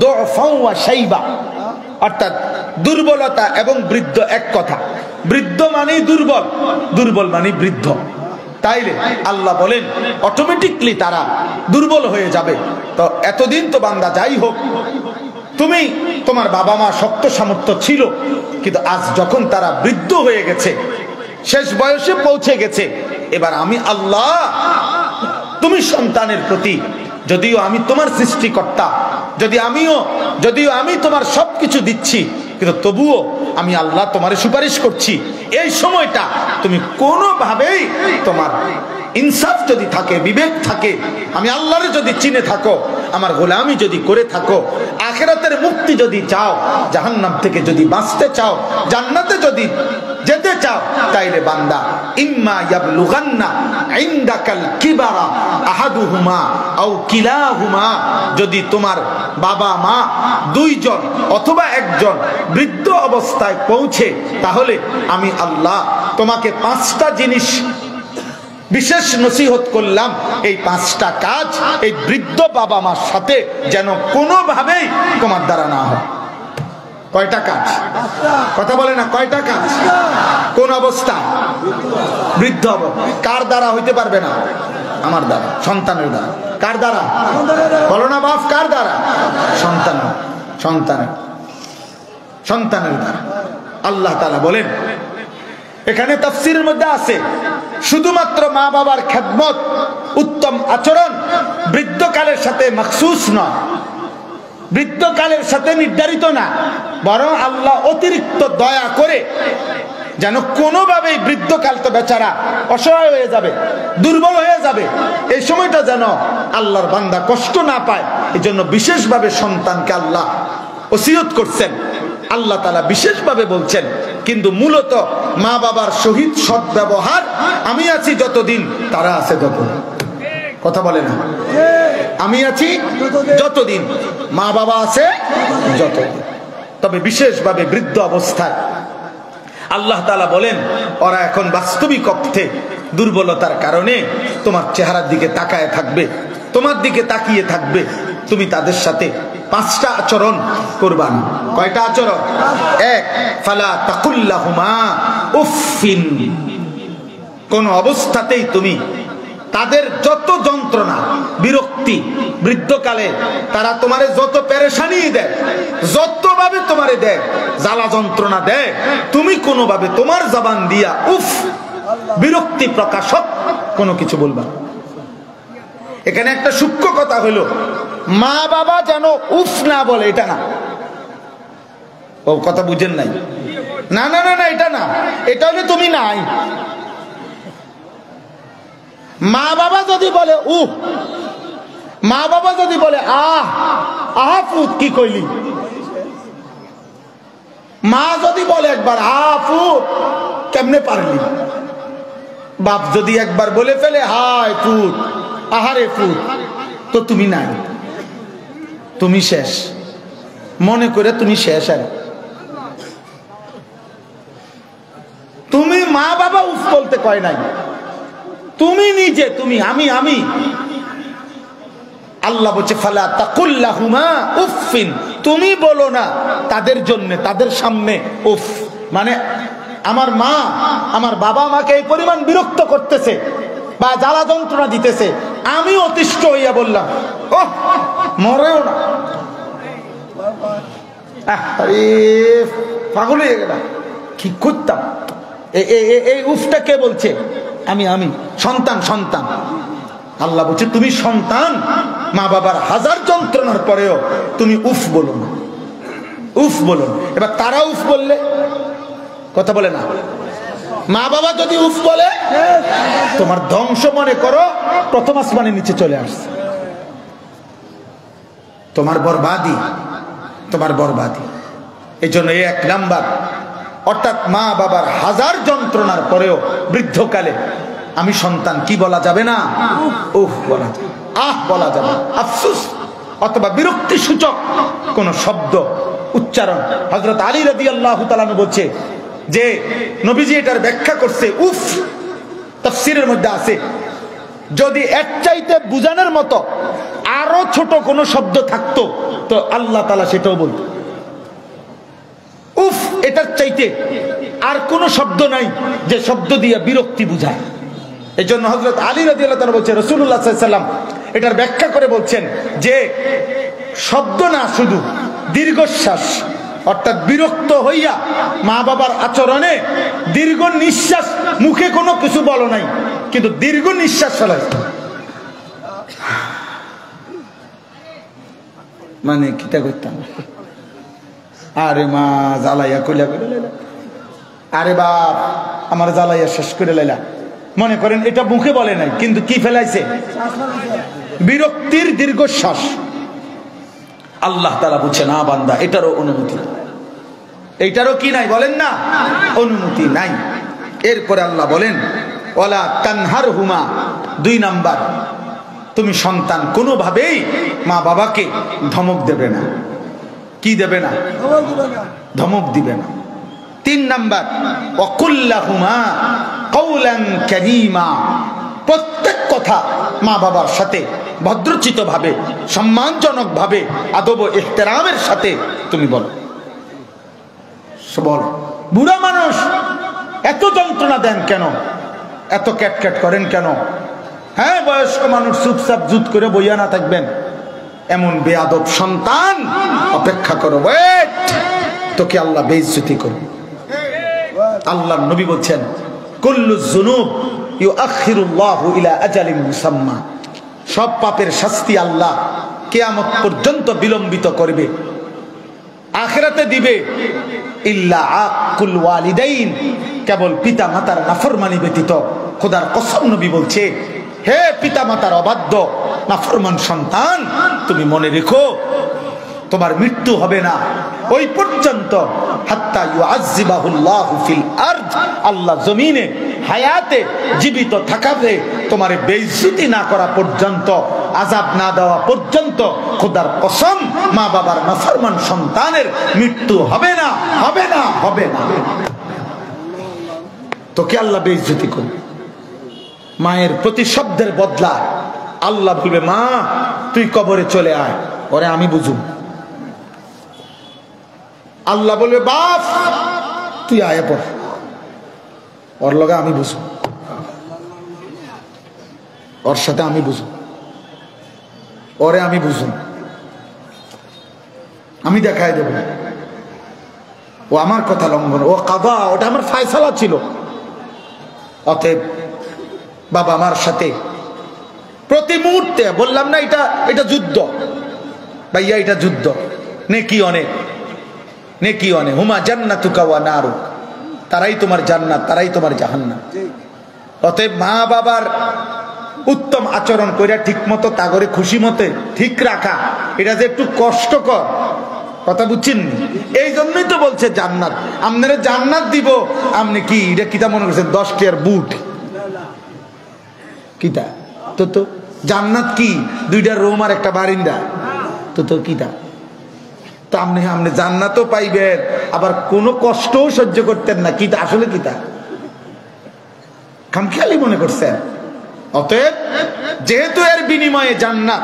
দুফা ওয়া শাইবা, অর্থাৎ দুর্বলতা এবং বৃদ্ধ এক কথা। বৃদ্ধ মানেই দুর্বল, দুর্বল মানে বৃদ্ধ। তাইলে আল্লাহ বলেন অটোমেটিকলি তারা দুর্বল হয়ে যাবে। তো এতদিন তো বান্দা যাই হোক, তুমি তোমার বাবা মা শক্ত সামর্থ্য ছিল, কিন্তু আজ যখন তারা বৃদ্ধ হয়ে গেছে, শেষ বয়সে পৌঁছে গেছে, এবার আমি আল্লাহ তুমি সন্তানের প্রতি, যদিও আমি তোমার সৃষ্টিকর্তা, যদিও আমি তোমার সবকিছু দিচ্ছি, কিন্তু তবুও আমি আল্লাহ তোমারে সুপারিশ করছি, এই সময়টা তুমি কোনোভাবেই তোমার ইনসাফ যদি থাকে, বিবেক থাকে, আমি আল্লাহরে যদি চিনে থাকো, আমার গোলামি যদি করে থাকো, আখিরাতের মুক্তি যদি চাও, জাহান্নাম থেকে যদি বাঁচতে চাও, জান্নাতে যদি যেতে চাও, তাইলে বান্দা ইম্মা ইয়াবলুগান্না ইনদাকাল কিবারা আহাদুহুমা আও কিলাহুমা, যদি তোমার বাবা মা দুইজন অথবা একজন বৃদ্ধ অবস্থায় পৌঁছে, তাহলে আমি আল্লাহ তোমাকে 5টা জিনিস বিশেষ নসিহত করলাম। এই 5টা কাজ এই বৃদ্ধ বাবা মার সাথে যেন কোনোভাবেই তোমার দ্বারা না হয়। কয়টা কাজ? কথা বলে না, কয়টা কাজ? কোন অবস্থা? বৃদ্ধ কার দ্বারা হইতে পারবে না? আমার দ্বারা, সন্তানের দ্বারা। কার দ্বারা? বলো না বাপ, কার দ্বারা? সন্তানের দ্বারা। আল্লাহ তাআলা বলেন, এখানে তাফসীরের মধ্যে আছে শুধুমাত্র মা বাবার খেদমত, উত্তম আচরণ বৃদ্ধকালের সাথে মাখসুস নয়, বৃদ্ধকালের সাথে নির্ধারিত না, বরং আল্লাহ অতিরিক্ত দয়া করে যেন কোনোভাবেই বৃদ্ধকাল তো বেচারা অসহায় হয়ে যাবে, দুর্বল হয়ে যাবে, এই সময়টা যেন আল্লাহর বান্দা কষ্ট না পায়, এই জন্য বিশেষভাবে সন্তানকে আল্লাহ ওসিয়ত করছেন। আল্লাহ তাআলা বিশেষভাবে বলছেন, কিন্তু মূলত মা বাবার সহিত সদ্ব্যবহার, আমি আছি যতদিন তারা আছে ততদিন। কথা বলে না, আমি আছি যতদিন মা বাবা আছে যতদিন। তবে বিশেষভাবে বৃদ্ধ অবস্থায় আল্লাহ তাআলা বলেন, ওরা এখন বাস্তবিক অর্থে দুর্বলতার কারণে তোমার চেহারার দিকে তাকায় থাকবে, তোমার দিকে তাকিয়ে থাকবে, তুমি তাদের সাথে 5টা আচরণ করবা না। কয়টা আচরণ? 1, ফালা তাকুল্লাহুমা উফিন, কোন অবস্থাতেই তুমি তাদের যত যন্ত্রণা বিরক্তি, বৃদ্ধকালে তারা তোমারে যত পেরেশানি দেয়, যতভাবে তোমারে দেয়, জ্বালা যন্ত্রণা দেয়, তুমি কোনোভাবে তোমার জবান দিয়া উফ, বিরক্তি প্রকাশক কোনো কিছু বলবা। এখানে একটা সূক্ষ্ম কথা হলো, মা বাবা যেন উফ না বলে, এটা না। ও কথা বুঝেন নাই? না না না না, এটা না, এটা হলে তুমি নাই। মা বাবা যদি বলে উফ, মা বাবা যদি বলে আহ আহা ফুত, কি কইলি? মা যদি বলে একবার আহা ফুত, কেমনে পারলি? বাপ যদি একবার বলে ফেলে হায় ফুত, আহারে ফুত, তো তুমি নাই, তুমি শেষ। মনে করে তুমি শেষ। আর তুমি মা বাবা উফ বলতে কয় নাই, তুমি নিজে, তুমি, আমি। আল্লাহ বলছে ফালা তাকুল্লাহুমা উফিন, তুমি বলো না তাদের জন্য, তাদের সামনে উফ। মানে আমার মা, আমার বাবা আমাকে এই পরিমাণ বিরক্ত করতেছে বা জ্বালা যন্ত্রণা দিতেছে, আমি অতিষ্ঠ হইয়া বললাম ওহ, মরেও না, আরে পাগল হয়ে গেলাম, কি করতাম? এই উফটা কে বলছে? আমি সন্তান। আল্লাহ বলছে তুমি সন্তান, মা বাবার হাজার যন্ত্রণার পরেও তুমি উফ বলো না, উফ বলো। এবার তারা উফ বললে, কথা বলে না, মা বাবা যদি উফ বলে, তোমার ধ্বংস মনে করো প্রথম আসমানের নিচে চলে আসছে, তোমার বরবাদি। এই জন্য এই এক নাম্বার, অর্থাৎ মা বাবার হাজার যন্ত্রণার পরেও বৃদ্ধকালে আমি সন্তান কি বলা যাবে না? উফ বলা যাবে, আহ বলা যাবে, আফসোস অথবা বিরক্তি সূচক কোন শব্দ উচ্চারণ। হযরত আলী রাদিয়াল্লাহু তাআলা বলছে যে নবীজি এটার ব্যাখ্যা করছে, উফ তাফসীরের মধ্যে আছে, যদি এর চাইতে বুঝানোর মতো আরো ছোট কোন শব্দ থাকতো তো আল্লাহ তাআলা সেটাও বলতো। উফ এটার চাইতে আর কোন শব্দ নাই যে শব্দ দিয়ে বিরক্তি বুঝায়। এই জন্য হযরত আলী রাদিয়াল্লাহু তাআলা বলছেন, রাসূলুল্লাহ সাল্লাল্লাহু আলাইহি ওয়াসাল্লাম এটার ব্যাখ্যা করে বলছেন যে শব্দ না, শুধু দীর্ঘশ্বাস, অর্থাৎ বিরক্ত হইয়া মা বাবার আচরণে দীর্ঘ নিঃশ্বাস, মুখে কোনো কিছু বলো নাই কিন্তু দীর্ঘ নিঃশ্বাস ফেলাই, মানে কিতা করতাম, আরে মা জ্বালাইয়া কইলা, আরে বাপ আমার জ্বালাইয়া শেষ করে লাইলা। মনে করেন এটা মুখে বলে নাই কিন্তু কি ফেলাইছে? বিরক্তির দীর্ঘশ্বাস। আল্লাহ তাআলা বলছে না বান্দা, এটারও অনুমতি, এইটারও কি নাই বলেন না, অনুমতি নাই। এরপরে আল্লাহ বলেন ওয়ালা তানহারহুমা, 2 নাম্বার, তুমি সন্তান কোনোভাবেই মা বাবাকে ধমক দেবে না। কি দেবে না? ধমক দিবে না। 3 নাম্বার ওয়াকুল্লাহুমা কাওলান কারীমা, প্রত্যেক কথা মা বাবার সাথে ভদ্রচিত ভাবে, সম্মানজনক ভাবে, আদব ও ইহতিরামের সাথে তুমি বলো। বল, বুড়া মানুষ এত যন্ত্রণা দেন কেন, এত ক্যাটক্যাট করেন কেন? হ্যাঁ, বয়স্ক মানুষ চুপচাপ জুত করে বইয়া না থাকবেন, এমন বেয়াদব সন্তান অপেক্ষা করো, ওয়েট, তোকে আল্লাহ বেইজ্জতি করবে। আল্লাহর নবী বলছেন কুল্লু যুনুব ইউআখিরুল্লাহু ইলা আজালিন মুসাম্মা, সব পাপের শাস্তি আল্লাহ কিয়ামত পর্যন্ত বিলম্বিত করবে, আখিরাতে দিবে, ইল্লা আকুল ওয়ালিদাইন, কেবল পিতা মাতার নাফরমানি ব্যতীত। খোদার কসম নবী বলছে, হে পিতা মাতার অবাধ্য নাফরমান সন্তান, তুমি মনে রেখো তোমার মৃত্যু হবে না ওই পর্যন্ত, হাত্তা ইউআযযিবাহুল্লাহু ফিল আরদ, আল্লাহ জমিনে হায়াতে জীবিত থাকাতে তোমার বেইজ্জতি না করা পর্যন্ত, আযাব না দেওয়া পর্যন্ত। খোদার কসম, মা বাবার নাফরমান সন্তানের মৃত্যু হবে না, হবে না, হবে না। তোকে আল্লাহ বেইজ্জতি করবে। মায়ের প্রতি শব্দের বদলা আল্লাহ বলবে, মা তুই কবরে চলে আয়, ওরে আমি বুঝুম। আল্লাহ বলবে, বাপ তুই আয় পড়, ওর লগে আমি বুঝুম, ওর সাথে আমি বুঝুম, ওরে আমি বুঝুম, আমি দেখাই দেব। ও আমার কথা লঙ্ঘন, ও কাদা, ওটা আমার ফায়সালা ছিল। অতএব বাবা মার সাথে প্রতি মুহূর্তে। বললাম না এটা যুদ্ধ ভাইয়া, এটা যুদ্ধ। নেকি অনেক, নেকি অনেক। হুমা জান্নাতুকা ওয়া নারুক, তারাই তোমার জান্নাত, তারাই তোমার জাহান্নাম। অতএব মা বাবার উত্তম আচরণ কইরা ঠিক মতো তাগরে খুশি মতে ঠিক রাখা, এটা যে একটু কষ্টকর, কথা বুঝছেন? এই জন্যই তো বলছে জান্নাত। আপনারা জান্নাত দিব, আপনি কি এটা কিতা মনে করছেন 10 টাকার বুট? কিতা তো জান্নাত কি 2টা রুম আর একটা বারিন্দা? তো কিতা তো আপনি জান্নাতও পাইবেন, আবার কোনো কষ্টও সহ্য করতেন না। কিতা আসলে কিতা খামখেয়ালি মনে করছেন? অতএব যেহেতু এর বিনিময়ে জান্নাত,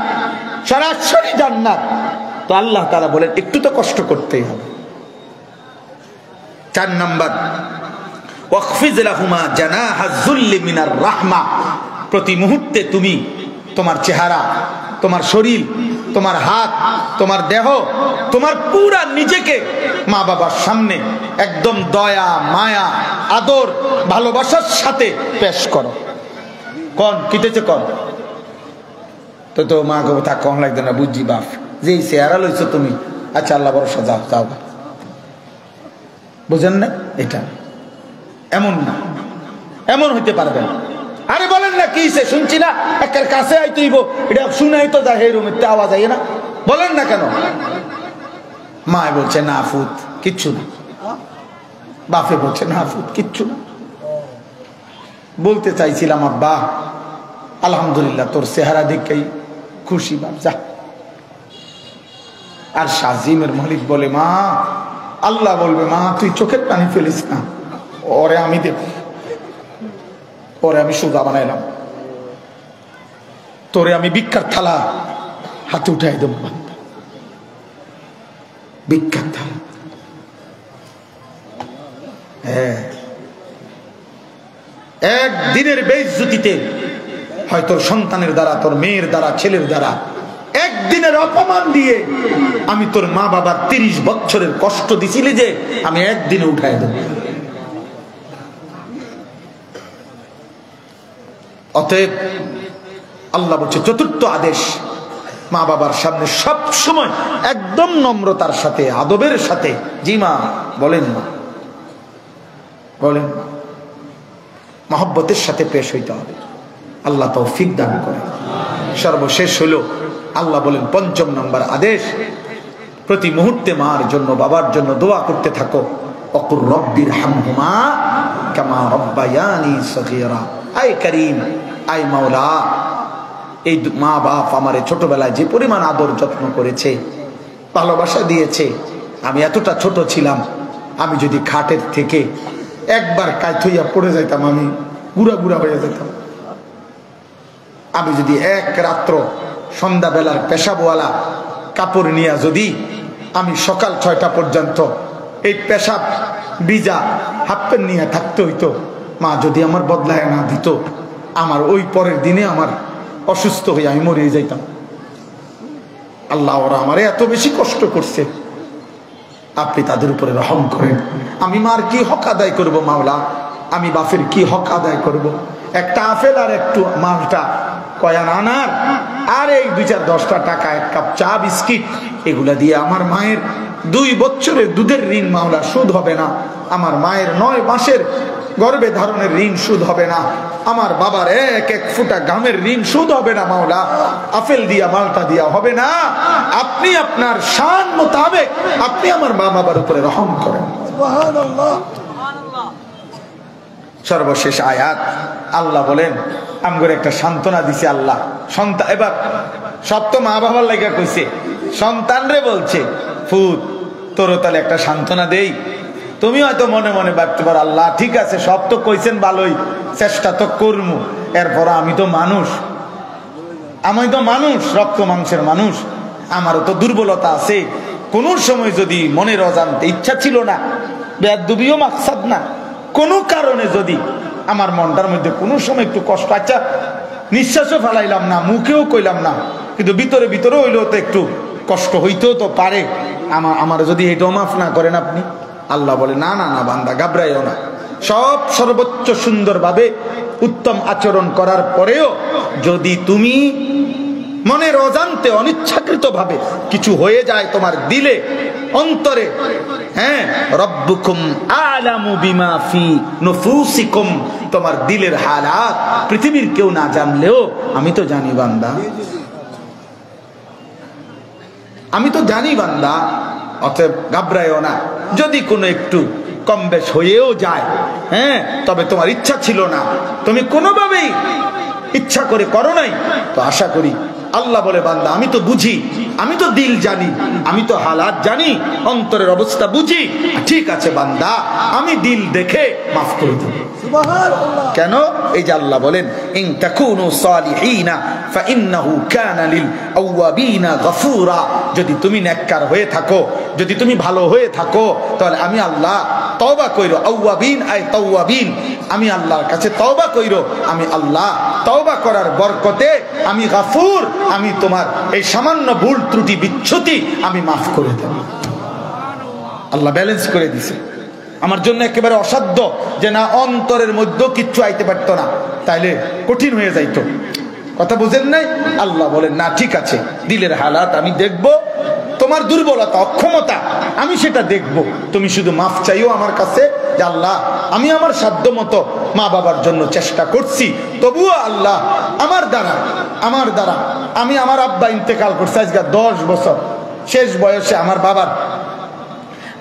সরাসরি জান্নাত, তো আল্লাহ তাআলা বলেন একটু তো কষ্ট করতেই হবে। 4 নাম্বার, ওয়াখফিজ লাহুমা জানাহাজ যুল্লি মিনার রাহমা। প্রতি মুহূর্তে তুমি তোমার চেহারা, তোমার শরীর, তোমার হাত, তোমার দেহ, তোমার পুরা নিজেকে মা বাবার সামনে একদম দয়া, মায়া, আদর, ভালোবাসার সাথে পেশ করো। কোন কিতেছে কোন তো মা গো তা কম লাগবে না, বুঝছি বাপ, যে চেহারা লইছো তুমি, আচ্ছা আল্লাহ ভরসা, যাও যাও, বুঝেন না? এটা এমন না, এমন হইতে পারবে না। আরে বলেন না কি সে শুনছি না, একের কাছে আইতেইব, এটা শুনাই তো যায়, এই রুমের আওয়াজ আই না, বলেন না কেন? মা বলছে না ফুত কিচ্ছু না, বাপে বলছে না ফুত কিচ্ছু না। বলতে চাইছিলাম আব্বা আলহামদুলিল্লাহ তোর চেহারা দেখেই খুশি বাপ, যা। আর শাজিমের মালিক বলে মা, আল্লাহ বলবে মা তুই চোখের পানি ফেলিস না, ওরে আমি দেব, ওরে আমি সুদা বানাইলাম, তোরে আমি ভিক্ষার থালা হাতে উঠাই দেব, ভিক্ষার থালা। হ্যাঁ, একদিনের বেইজ্জতিতে হয় তোর সন্তানের দ্বারা, তোর মেয়ের দ্বারা, ছেলের দ্বারা একদিনের অপমান দিয়ে আমি তোর মা বাবার 30 বছরের কষ্ট দিছিলি যে আমি একদিনে উঠাই দেব। অতএব আল্লাহ বলছে 4র্থ আদেশ, মা বাবার সামনে সব সময় একদম নম্রতার সাথে, আদবের সাথে, জি মা বলেন, মা বলেন, মহব্বতের সাথে পেশ হইতে হবে। আল্লাহ তৌফিক দান করে। সর্বশেষ হলো আল্লাহ বলেন 5ম নম্বর আদেশ, প্রতি মুহূর্তে মার জন্য, বাবার জন্য দোয়া করতে থাকো। অকুর রব্বির হামহুমা কামা রব্বায়ানি সগীরা। আয় করিম, আয় মাওলা, এই মা বাপ আমারে ছোটবেলায় যে পরিমাণ আদর যত্ন করেছে, ভালোবাসা দিয়েছে, আমি এতটা ছোট ছিলাম, আমি যদি খাটের থেকে একবার কাইথইয়া পড়ে যাইতাম, আমি গুড়া গুড়া হয়ে যেতাম। আমি যদি এক রাত্র সন্ধ্যাবেলার পেশাবওয়ালা কাপড় নিয়ে যদি আমি সকাল 6টা পর্যন্ত এই পেশাব ভিজা হাফ প্যান্ট নিয়ে থাকতে হইতো, মা যদি আমার বদলায় না দিত, আমার ওই পরের দিনে আমার অসুস্থ হয়ে আমি মরে যাইতাম। আল্লাহ ওরা আমারে এত বেশি কষ্ট করছে, আপনি তাদের উপরে রহম করেন। আমি মার কি হক আদায় করব মাওলা, আমি বাপের কি হক আদায় করব? একটা আপেল আর একটু মালটা কয়ান আনার আর এই 2-4-10টা টাকা, 1 কাপ চা, বিস্কিট, এগুলা দিয়ে আমার মায়ের 2 বছরের দুধের ঋণ মাওলা সুদ হবে না, আমার মায়ের 9 মাসের গর্ভে ধারণের ঋণ সুদ হবে না, আমার বাবার 1 ফোঁটা ঘামের ঋণ সুদ হবে না মাওলা, আপেল দিয়া মালটা দিয়া হবে না। আপনি আপনার শান মোতাবেক আপনি আমার মা বাবার উপরে রহম করেন। সুবহানাল্লাহ। সর্বশেষ আয়াত আল্লাহ বলেন, আমগরে একটা সান্ত্বনা দিছে আল্লাহ। সন্তান, এবার সব তো মা বাবার লাগা কইছে, সন্তান রে বলছে ফুত তোর তাহলে একটা সান্ত্বনা দেই। তুমি হয়তো মনে মনে ভাবতে পারো আল্লাহ ঠিক আছে সব তো কইছেন ভালোই, চেষ্টা তো করবো, এরপর আমি তো মানুষ, আমি তো মানুষ, রক্ত মাংসের মানুষ, আমারও তো দুর্বলতা আছে। কোন সময় যদি মনের অজান্তে, ইচ্ছা ছিল না, বেয়াদবিও মাকসাদ না, কোনো কারণে যদি আমার মনটার মধ্যে কোনো সময় একটু কষ্ট, আচ্ছা নিঃশ্বাসও ফেলাইলাম না, মুখেও কইলাম না, কিন্তু ভিতরে ভিতরে হইলেও তো একটু কষ্ট হইতেও তো পারে, আমার যদি এটাও মাফ না করেন আপনি। আল্লাহ বলে না না না বান্দা ঘাবড়াইও না, সব সর্বোচ্চ সুন্দরভাবে উত্তম আচরণ করার পরেও যদি তুমি মনের অজান্তে অনিচ্ছাকৃত ভাবে কিছু হয়ে যায় তোমার দিলে, অন্তরে, হ্যাঁ, রব্বুকুম আলামু বিমা ফি নুফুসিকুম, তোমার দিলের হালাত পৃথিবীর কেউ না জানলেও আমি তো জানি বান্দা, আমি তো জানি বান্দা। অতএব ঘাবড়ায়ও না, যদি কোনো একটু কম বেশ হয়েও যায়, হ্যাঁ, তবে তোমার ইচ্ছা ছিল না, তুমি কোনোভাবেই ইচ্ছা করে করো নাই, তো আশা করি আল্লাহ বলে বান্দা আমি তো বুঝি, আমি তো দিল জানি, আমি তো হালাত জানি, অন্তরের অবস্থা বুঝি, ঠিক আছে বান্দা আমি দিল দেখে মাফ করে দেব। কেন? এই যে আল্লাহ বলেন ইন তাকুনু সালিহিনা ফাইন্নাহু কানা লিল আওয়াবিনা গফুরা, যদি তুমি নেককার হয়ে থাকো, যদি তুমি ভালো হয়ে থাকো, তাহলে আমি আল্লাহ তওবা কইরো, আওয়াবিন আই তাওয়াবিন, আমি আল্লাহর কাছে তওবা কইরো, আমি আল্লাহ তওবা করার বরকতে আমি গফুর, আমি তোমার এই সামান্য ভুল ত্রুটি বিচ্যুতি আমি মাফ করে দেব। আল্লাহ ব্যালেন্স করে দিছে। আমার জন্য একেবারে অসাধ্য যে না অন্তরের মধ্যেও কিচ্ছু আইতে পারতো না, তাইলে কঠিন হয়ে যাইতো। কথা বুঝেন নাই? আল্লাহ বলেন না ঠিক আছে, দিলের হালাত আমি দেখব, তোমার দুর্বলতা অক্ষমতা আমি সেটা দেখব, তুমি শুধু মাফ চাইও আমার কাছে যে আল্লাহ আমি আমার সাধ্য মতো মা বাবার জন্য চেষ্টা করছি, তবুও আল্লাহ আমার দ্বারা আমি, আমার আব্বা ইন্তেকাল করছে আজকে 10 বছর, শেষ বয়সে আমার বাবার,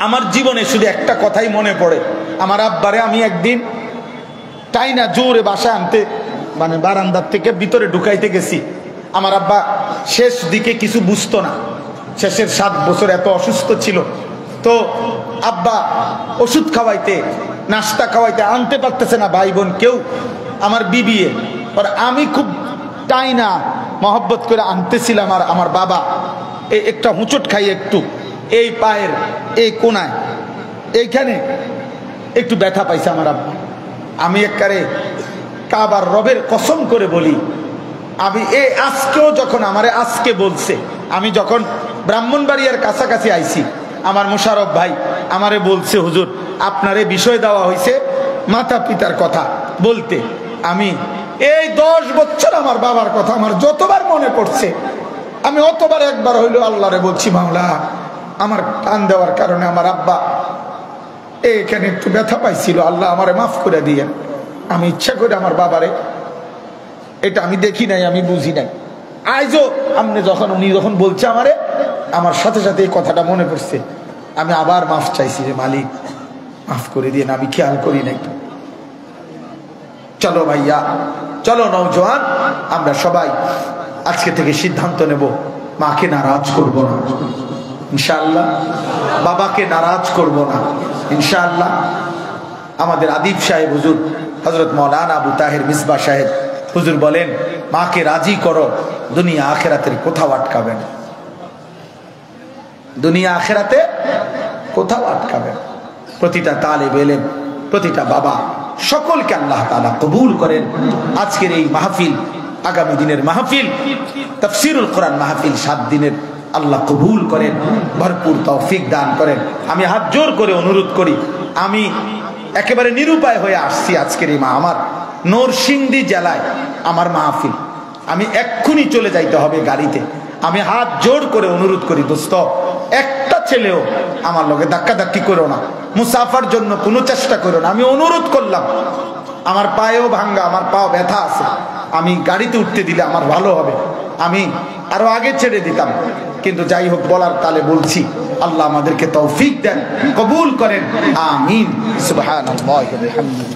আমার জীবনে শুধু একটা কথাই মনে পড়ে, আমার আব্বারে আমি একদিন টাইনা জোরে বাসায় আনতে, মানে বারান্দার থেকে ভিতরে ঢুকাইতে গেছি। আমার আব্বা শেষ দিকে কিছু বুঝতো না, শেষের 7 বছর এত অসুস্থ ছিল, তো আব্বা ওষুধ খাওয়াইতে, নাস্তা খাওয়াইতে আনতে পারতেছে না ভাই বোন কেউ, আমার বিবিয়ে, আর আমি খুব টাইনা মহব্বত করে আনতেছিলাম। আর আমার বাবা এই একটা হুঁচট খাই একটু এই পায়ের এই কোনায় এইখানে একটু ব্যথা পাইছে আমার আব্বা। আমি একবারে কাবার রবের কসম করে বলি, আমি আজকেও যখন আমারে আজকে বলছে, আমি যখন ব্রাহ্মণবাড়িয়ার কাছাকাছি আইছি, আমার মোশারফ ভাই আমারে বলছে হুজুর আপনারে বিষয় দেওয়া হয়েছে মাতা পিতার কথা বলতে, আমি এই 10 বছর আমার বাবার কথা আমার যতবার মনে পড়ছে, আমি অতবার একবার হইলো আল্লাহরে বলছি মাওলা আমার টান দেওয়ার কারণে আমার আব্বা এখানে একটু ব্যথা পাইছিল, আল্লাহ আমারে মাফ করে দিয়ে, আমি ইচ্ছা করে আমার বাবারে, এটা আমি দেখি নাই, আমি বুঝি নাই, আজও উনি যখন বলছে আমারে, আমার সাথে সাথে এই কথাটা মনে পড়ছে, আমি আবার মাফ চাইছি যে মালিক মাফ করে দিয়ে, আমি খেয়াল করি নাই। চলো ভাইয়া, চলো নওজোয়ান, আমরা সবাই আজকে থেকে সিদ্ধান্ত নেব মাকে নারাজ করব না ইনশাআল্লাহ, বাবাকে নারাজ করব না ইনশাআল্লাহ। আমাদের আদিব সাহেব হুজুর হযরত মাওলানা আবু তাহের মিসবাহ সাহেব হুজুর বলেন মাকে রাজি করো, দুনিয়া আখেরাতের কোথাও আটকাবে না, দুনিয়া আখেরাতে কোথাও আটকাবে না। প্রতিটা তালেব ইলম, প্রতিটা বাবা, সকলকে আল্লাহ তাআলা কবুল করেন। আজকের এই মাহফিল, আগামী দিনের মাহফিল, তাফসীরুল কোরআন মাহফিল 7 দিনের, আল্লাহ কবুল করেন, ভরপুর তৌফিক দান করেন। আমি হাত জোর করে অনুরোধ করি, আমি একেবারে নিরুপায় হয়ে আসছি আজকের এই আমার নরসিংদী জেলায় আমার মাহফিল, আমি এক্ষুনি চলে যাইতে হবে গাড়িতে। আমি হাত জোর করে অনুরোধ করি দোস্ত, একটা ছেলেও আমার লগে ধাক্কাধাক্কি করো না, মুসাফার জন্য কোনো চেষ্টা করো না, আমি অনুরোধ করলাম। আমার পায়েও ভাঙ্গা, আমার পাও ব্যথা আছে, আমি গাড়িতে উঠতে দিলে আমার ভালো হবে, আমি আরো আগে ছেড়ে দিতাম, কিন্তু যাই হোক বলার তালে বলছি। আল্লাহ আমাদেরকে তৌফিক দেন, কবুল করেন, আমিন। সুবহানাল্লাহি ওয়া বিহামদিহি।